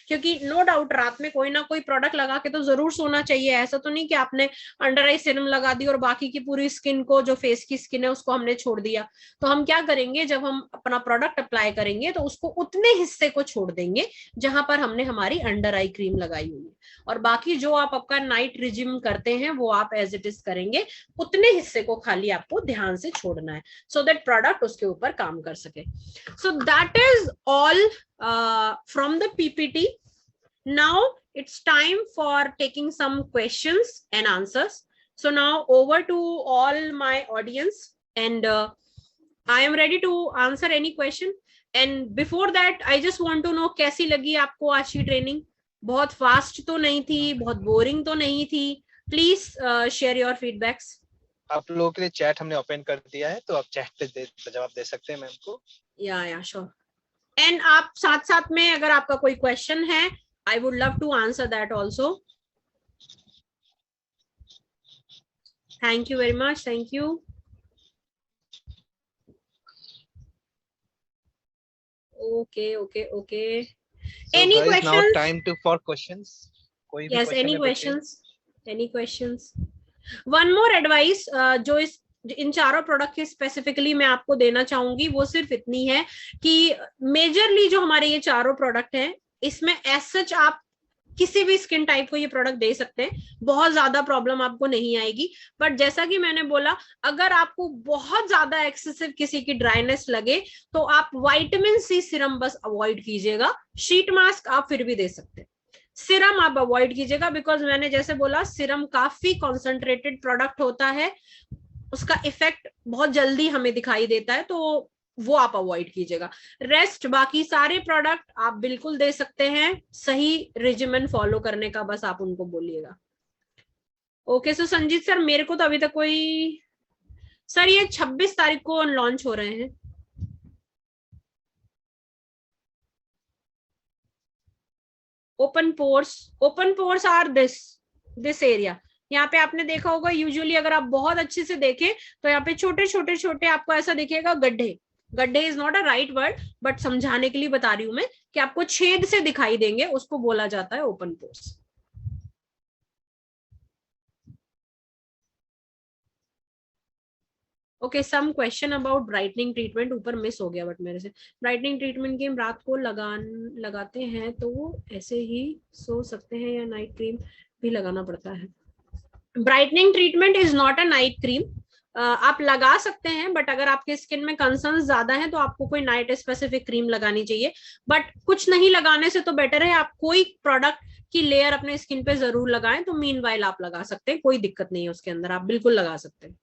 क्योंकि नो डाउट रात में कोई ना कोई प्रोडक्ट लगा के तो जरूर सोना चाहिए। ऐसा तो नहीं कि आपने अंडर आई सीरम लगा दी और बाकी की पूरी स्किन को, जो फेस की स्किन है उसको हमने छोड़ दिया। तो हम क्या करेंगे, जब हम अपना प्रोडक्ट अप्लाई करेंगे तो उसको उतने हिस्से को छोड़ देंगे जहां पर हमने हमारी अंडर आई क्रीम लगाई हुई है, और बाकी जो आप आपका नाइट रिजिम करते हैं वो आप एज इट इज करेंगे। उतने हिस्से को खाली आपको ध्यान से छोड़ना है, सो दैट प्रोडक्ट उसके ऊपर काम कर सके। So that is all from the PPT. Now it's time for taking some questions and answers. So now over to all my audience, and I am ready to answer any question. And before that, I just want to know कैसी लगी आपको आज की ट्रेनिंग? बहुत फास्ट तो नहीं थी, बहुत बोरिंग तो नहीं थी? Please share your feedbacks. आप लोगों के लिए चैट हमने ओपन कर दिया है, तो आप चैट पे जवाब दे सकते हैं मैम को। या श्योर। एंड आप साथ साथ में अगर आपका कोई क्वेश्चन है, I would love to answer that also. Thank you very much, thank you. Okay okay okay, any questions? Now time to for questions. कोई भी yes, any questions? Any questions? One more advice जो इन चारों प्रोडक्ट के स्पेसिफिकली मैं आपको देना चाहूंगी, वो सिर्फ इतनी है कि मेजरली जो हमारे ये चारों प्रोडक्ट हैं, इसमें एज सच आप किसी भी स्किन टाइप को ये प्रोडक्ट दे सकते हैं, बहुत ज्यादा प्रॉब्लम आपको नहीं आएगी। बट जैसा कि मैंने बोला, अगर आपको बहुत ज्यादा एक्सेसिव किसी की ड्राइनेस लगे तो आप विटामिन सी सिरम बस अवॉइड कीजिएगा। शीट मास्क आप फिर भी दे सकते हैं, सिरम आप अवॉइड कीजिएगा, बिकॉज मैंने जैसे बोला सिरम काफी कॉन्सेंट्रेटेड प्रोडक्ट होता है, उसका इफेक्ट बहुत जल्दी हमें दिखाई देता है, तो वो आप अवॉइड कीजिएगा। रेस्ट बाकी सारे प्रोडक्ट आप बिल्कुल दे सकते हैं, सही रेजिमेंट फॉलो करने का बस आप उनको बोलिएगा। ओके, सो संजीत सर, मेरे को तो अभी तक कोई, सर ये 26 तारीख को लॉन्च हो रहे हैं। Open pores are this area. यहाँ पे आपने देखा होगा, यूजुअली अगर आप बहुत अच्छे से देखें तो यहाँ पे छोटे छोटे छोटे आपको ऐसा दिखेगा, गड्ढे is not a right word, but समझाने के लिए बता रही हूं मैं कि आपको छेद से दिखाई देंगे, उसको बोला जाता है open pores. Okay, some question about brightening treatment, ऊपर मिस हो गया बट मेरे से। ब्राइटनिंग ट्रीटमेंट की हम रात को लगाते हैं तो वो ऐसे ही सो सकते हैं या नाइट क्रीम भी लगाना पड़ता है? Brightening treatment is not a night cream, आप लगा सकते हैं, बट अगर आपके स्किन में कंसर्न ज्यादा है तो आपको कोई नाइट स्पेसिफिक क्रीम लगानी चाहिए। बट कुछ नहीं लगाने से तो बेटर है आप कोई प्रोडक्ट की लेयर अपने स्किन पे जरूर लगाएं, तो मीनवाइल आप लगा सकते हैं, कोई दिक्कत नहीं है उसके अंदर, आप बिल्कुल लगा सकते हैं।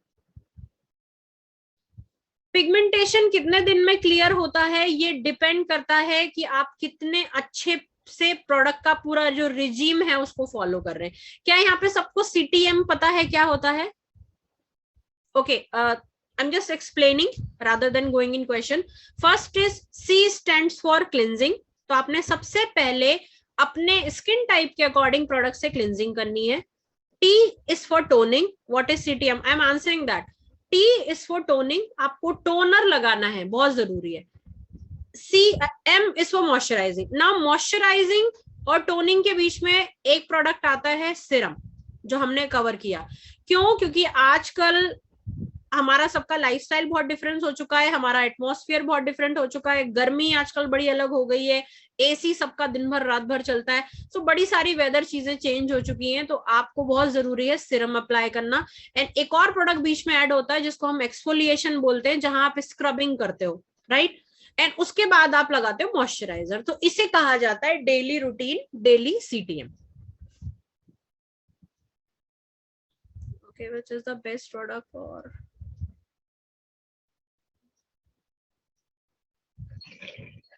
पिगमेंटेशन कितने दिन में क्लियर होता है, ये डिपेंड करता है कि आप कितने अच्छे से प्रोडक्ट का पूरा जो रिजीम है उसको फॉलो कर रहे हैं। क्या यहाँ पे सबको CTM पता है क्या होता है? Okay, I am just explaining rather than going in question. First is C stands for cleansing, तो आपने सबसे पहले अपने स्किन टाइप के अकॉर्डिंग प्रोडक्ट से क्लिनजिंग करनी है। T is for toning, what is CTM? I am answering that. T is for toning, आपको टोनर लगाना है, बहुत जरूरी है। M is for moisturising. Now moisturising और टोनिंग के बीच में एक प्रोडक्ट आता है सिरम, जो हमने कवर किया। क्यों? क्योंकि आजकल हमारा सबका लाइफस्टाइल बहुत डिफरेंट हो चुका है, हमारा एटमॉस्फेयर बहुत डिफरेंट हो चुका है, गर्मी आजकल बड़ी अलग हो गई है, AC सबका दिन भर रात भर चलता है, तो बड़ी सारी वेदर चीजें चेंज हो चुकी हैं, तो आपको बहुत जरूरी है सिरम अप्लाई करना। एंड एक और प्रोडक्ट बीच में ऐड होता है जिसको हम एक्सफोलिएशन बोलते हैं, जहां आप स्क्रबिंग करते हो, राइट? एंड उसके बाद आप लगाते हो मॉइस्चराइजर। तो इसे कहा जाता है daily routine, daily CTM। Okay, which is the best product for,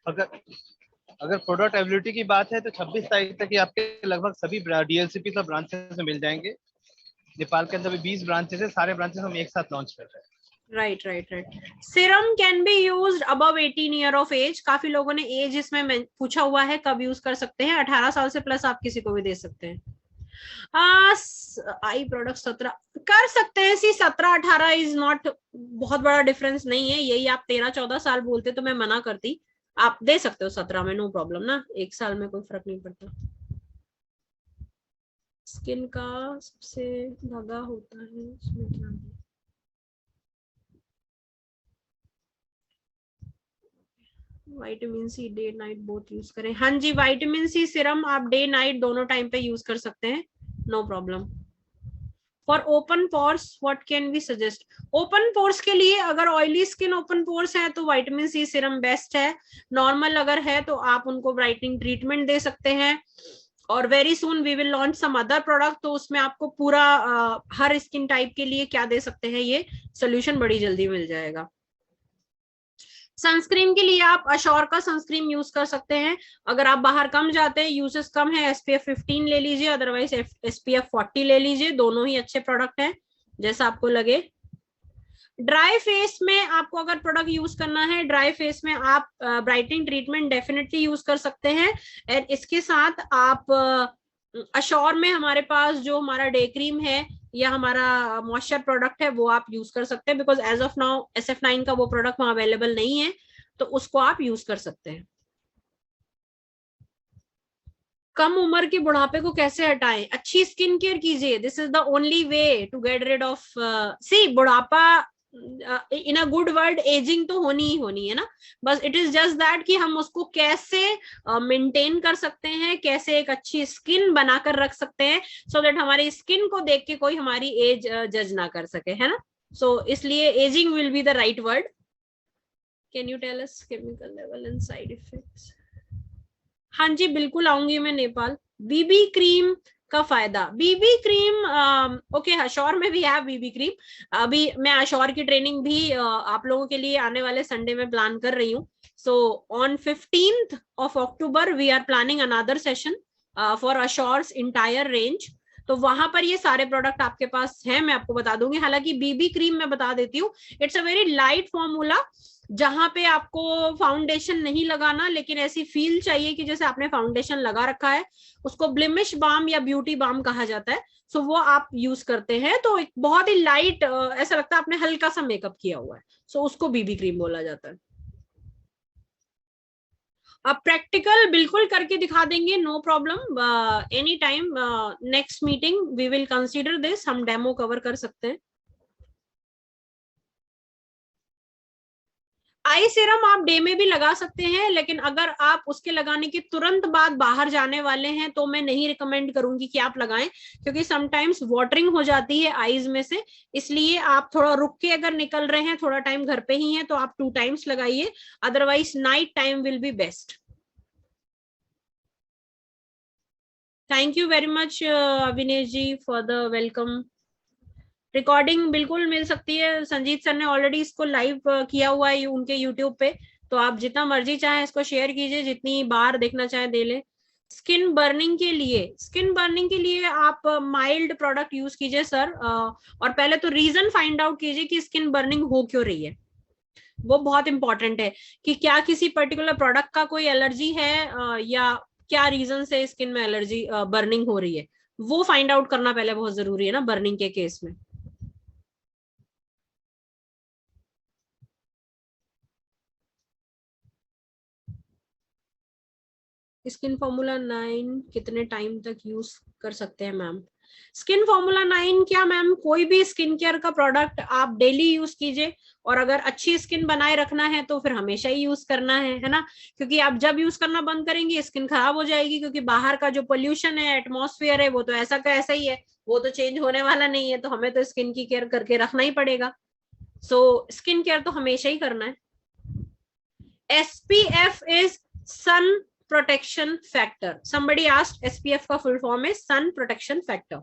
अगर प्रोडक्ट अवेलेबिलिटी की बात है तो 26 तारीख तक ये आपके लगभग सभी DLCP सब ब्रांचेस में मिल जाएंगे। नेपाल के अंदर भी 20 ब्रांचेस है, सारे ब्रांचेस हम एक साथ लॉन्च कर रहे हैं। Right. Serum can be used above 18 year of age. काफी लोगों ने एज इसमें पूछा हुआ है, कब यूज कर सकते हैं। 18 साल से प्लस आप किसी को भी दे सकते हैं। आई प्रोडक्ट 17 कर सकते हैं। 17-18 इज नॉट बहुत बड़ा डिफरेंस नहीं है। यही आप 13-14 साल बोलते तो मैं मना करती। आप दे सकते हो 17 में, नो प्रॉब्लम ना, 1 साल में कोई फर्क नहीं पड़ता। स्किन का सबसे धागा होता है, इसमें क्या है? Vitamin C day night both use करें। हाँ जी, विटामिन सी सिरम आप डे नाइट दोनों टाइम पे यूज कर सकते हैं, no problem. For open pores what can we suggest? Open pores के लिए अगर ऑयली स्किन ओपन पोर्स है तो विटामिन सी सिरम बेस्ट है। नॉर्मल अगर है तो आप उनको ब्राइटनिंग ट्रीटमेंट दे सकते हैं। और very soon we will launch some other product, तो उसमें आपको पूरा हर स्किन टाइप के लिए क्या दे सकते हैं ये सोल्यूशन बड़ी जल्दी मिल जाएगा। सनस्क्रीन के लिए आप अश्योर का सनस्क्रीन यूज कर सकते हैं। अगर आप बाहर कम जाते हैं, यूजेस कम है, SPF 15 ले लीजिए, अदरवाइज SPF 40 ले लीजिए। दोनों ही अच्छे प्रोडक्ट हैं, जैसा आपको लगे। ड्राई फेस में आपको अगर प्रोडक्ट यूज करना है, ड्राई फेस में आप ब्राइटनिंग ट्रीटमेंट डेफिनेटली यूज कर सकते हैं। एंड इसके साथ आप अश्योर में हमारे पास जो हमारा डे क्रीम है या हमारा मॉइस्चर प्रोडक्ट है वो आप यूज कर सकते हैं, because as of now SF9 का वो प्रोडक्ट वहां अवेलेबल नहीं है, तो उसको आप यूज कर सकते हैं। कम उम्र के बुढ़ापे को कैसे हटाएं? अच्छी स्किन केयर कीजिए। This is the only way to get rid of सी बुढ़ापा। In a good word, ageing तो होनी ही होनी है ना, बस इट इज जस्ट दैट कि हम उसको कैसे मेंटेन कर सकते हैं, कैसे एक अच्छी स्किन बनाकर रख सकते हैं, सो दैट हमारी स्किन को देख के कोई हमारी एज जज ना कर सके, है ना। सो इसलिए ageing will be the right word. Can you tell us chemical level and side effects? हाँ जी, बिल्कुल आऊंगी मैं नेपाल। बीबी क्रीम का फायदा? बीबी क्रीम ओके, अश्योर में भी है बीबी क्रीम। अभी मैं अश्योर की ट्रेनिंग भी आप लोगों के लिए आने वाले संडे में प्लान कर रही हूँ। So on 15th of October we are planning another session for Assure's entire range. तो वहां पर ये सारे प्रोडक्ट आपके पास हैं, मैं आपको बता दूंगी। हालांकि बीबी क्रीम मैं बता देती हूँ, it's a very light formula, जहां पे आपको फाउंडेशन नहीं लगाना, लेकिन ऐसी फील चाहिए कि जैसे आपने फाउंडेशन लगा रखा है। उसको ब्लिमिश बाम या ब्यूटी बाम कहा जाता है। सो वो आप यूज करते हैं तो एक बहुत ही लाइट, ऐसा लगता है आपने हल्का सा मेकअप किया हुआ है। सो उसको बीबी क्रीम बोला जाता है। अब प्रैक्टिकल बिल्कुल करके दिखा देंगे, no problem, any time. Next meeting we will consider this, हम डेमो कवर कर सकते हैं। आई सीरम आप डे में भी लगा सकते हैं, लेकिन अगर आप उसके लगाने के तुरंत बाद बाहर जाने वाले हैं तो मैं नहीं रिकमेंड करूंगी कि आप लगाएं, क्योंकि समटाइम्स वाटरिंग हो जाती है आईज में से। इसलिए आप थोड़ा रुक के अगर निकल रहे हैं, थोड़ा टाइम घर पे ही है, तो आप 2 times लगाइए, otherwise night time will be best. Thank you very much Avinesh ji for the welcome. Recording बिल्कुल मिल सकती है, संजीत सर ने ऑलरेडी इसको लाइव किया हुआ है उनके यूट्यूब पे, तो आप जितना मर्जी चाहे इसको शेयर कीजिए, जितनी बार देखना चाहे दे ले। स्किन बर्निंग के लिए आप माइल्ड प्रोडक्ट यूज कीजिए सर, और पहले तो रीजन फाइंड आउट कीजिए कि स्किन बर्निंग हो क्यों रही है। वो बहुत इंपॉर्टेंट है कि क्या किसी पर्टिकुलर प्रोडक्ट का कोई एलर्जी है, या क्या रीजन से स्किन में एलर्जी बर्निंग हो रही है, वो फाइंड आउट करना पहले बहुत जरूरी है ना बर्निंग के केस में। स्किन फॉर्मूला 9 कितने टाइम तक यूज कर सकते हैं मैम? स्किन फॉर्मूला 9 क्या मैम, कोई भी स्किन केयर का प्रोडक्ट आप डेली यूज कीजिए, और अगर अच्छी स्किन बनाए रखना है तो फिर हमेशा ही यूज करना है ना। क्योंकि आप जब यूज करना बंद करेंगे स्किन खराब हो जाएगी, क्योंकि बाहर का जो पोल्यूशन है, एटमॉस्फेयर है, वो तो ऐसा का ऐसा ही है, वो तो चेंज होने वाला नहीं है, तो हमें तो स्किन की केयर करके रखना ही पड़ेगा। सो स्किन केयर तो हमेशा ही करना है। SPF is sun protection factor. Somebody asked SPF का full form है sun protection factor.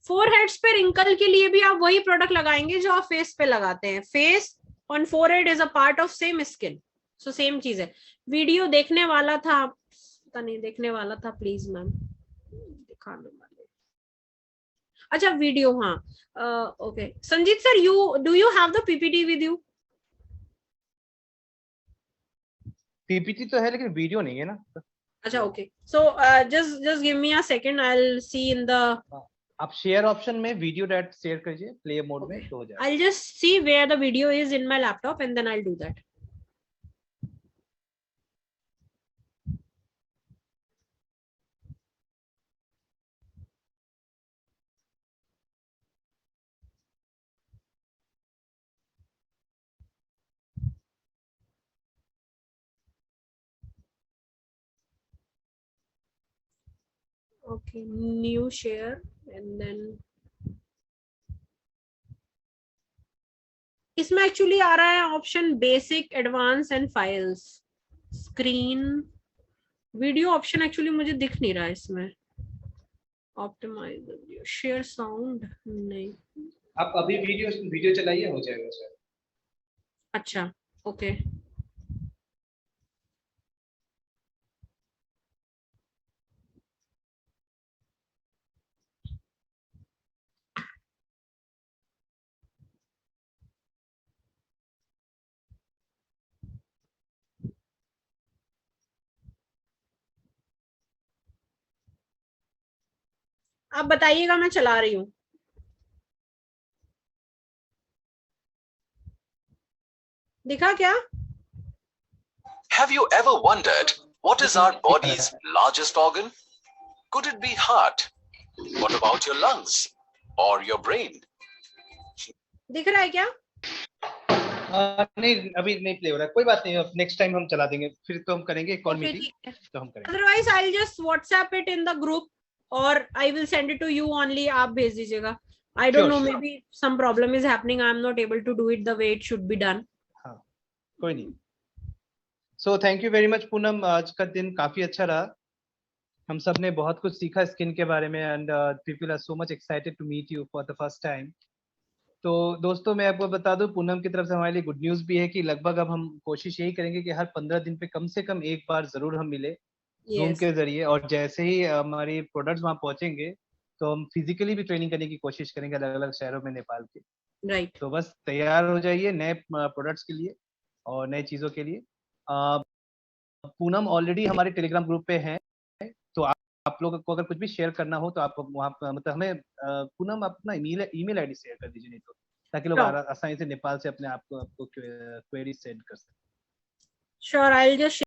फोरहेड्स पे रिंकल के लिए भी आप वही प्रोडक्ट लगाएंगे जो आप फेस पे लगाते हैं. Face on forehead is a part of same skin, so same चीज है. वीडियो देखने वाला था, पता नहीं देखने वाला था, प्लीज मैम दिखाने वाले. अच्छा वीडियो, हाँ okay. Sanjeet sir, you do you have the PPT with you? PPT तो है लेकिन वीडियो नहीं है ना. अच्छा okay, so just give me a second, I will see in the. आप शेयर ऑप्शन में वीडियो डायरेक्ट शेयर कीजिए प्ले मोड में तो हो जाएगा. I'll just see where the video is in my laptop and then I'll do that. Okay, new share and then इसमें एक्चुअली आ रहा है option basic, advance and files. Screen video option actually मुझे दिख नहीं रहा है इसमें. ऑप्टिमाइज वीडियो, शेयर साउंड नहीं. आप अभी वीडियो चलाइए, हो जाएगा सर. अच्छा ओके. आप बताइएगा, मैं चला रही हूँ. दिखा क्या? Have you ever wondered what is our body's largest organ? Could it be heart? What about your lungs or your brain? दिख रहा है क्या? नहीं अभी नहीं प्ले हो रहा है. कोई बात नहीं, नेक्स्ट टाइम हम चला देंगे. फिर तो हम करेंगे एक और मीटिंग तो हम करेंगे. Otherwise I will just WhatsApp it in the group और I will send it to you only. आप भेज दीजिएगा. I don't know, maybe some problem is happening. I am not able to do it the way it should be done. हाँ कोई नहीं. So thank you very much Poonam. आज का दिन काफी अच्छा रहा. हम सब ने बहुत कुछ सीखा स्किन के बारे में and people are so much excited to meet you for the first time. तो दोस्तों मैं आपको बता दूं, पूनम की तरफ से हमारे लिए गुड न्यूज भी है कि लगभग अब हम कोशिश यही करेंगे कि हर 15 दिन पे कम से कम एक बार जरूर हम मिले जूम के जरिए. और जैसे ही हमारी प्रोडक्ट्स वहाँ पहुंचेंगे तो हम फिजिकली भी ट्रेनिंग करने की कोशिश करेंगे अलग अलग शहरों में नेपाल के. राइट. तो बस तैयार हो जाइए नए प्रोडक्ट्स के लिए और नई चीजों के लिए. पूनम ऑलरेडी हमारे टेलीग्राम ग्रुप पे हैं, तो आप लोगों को अगर कुछ भी शेयर करना हो तो आप वहाँ मतलब हमें पूनम अपना ईमेल आईडी शेयर कर दीजिए, नहीं तो ताकि लोग आसानी से नेपाल से अपने आपको क्वेरी सेंड कर सकें. Sure, I will just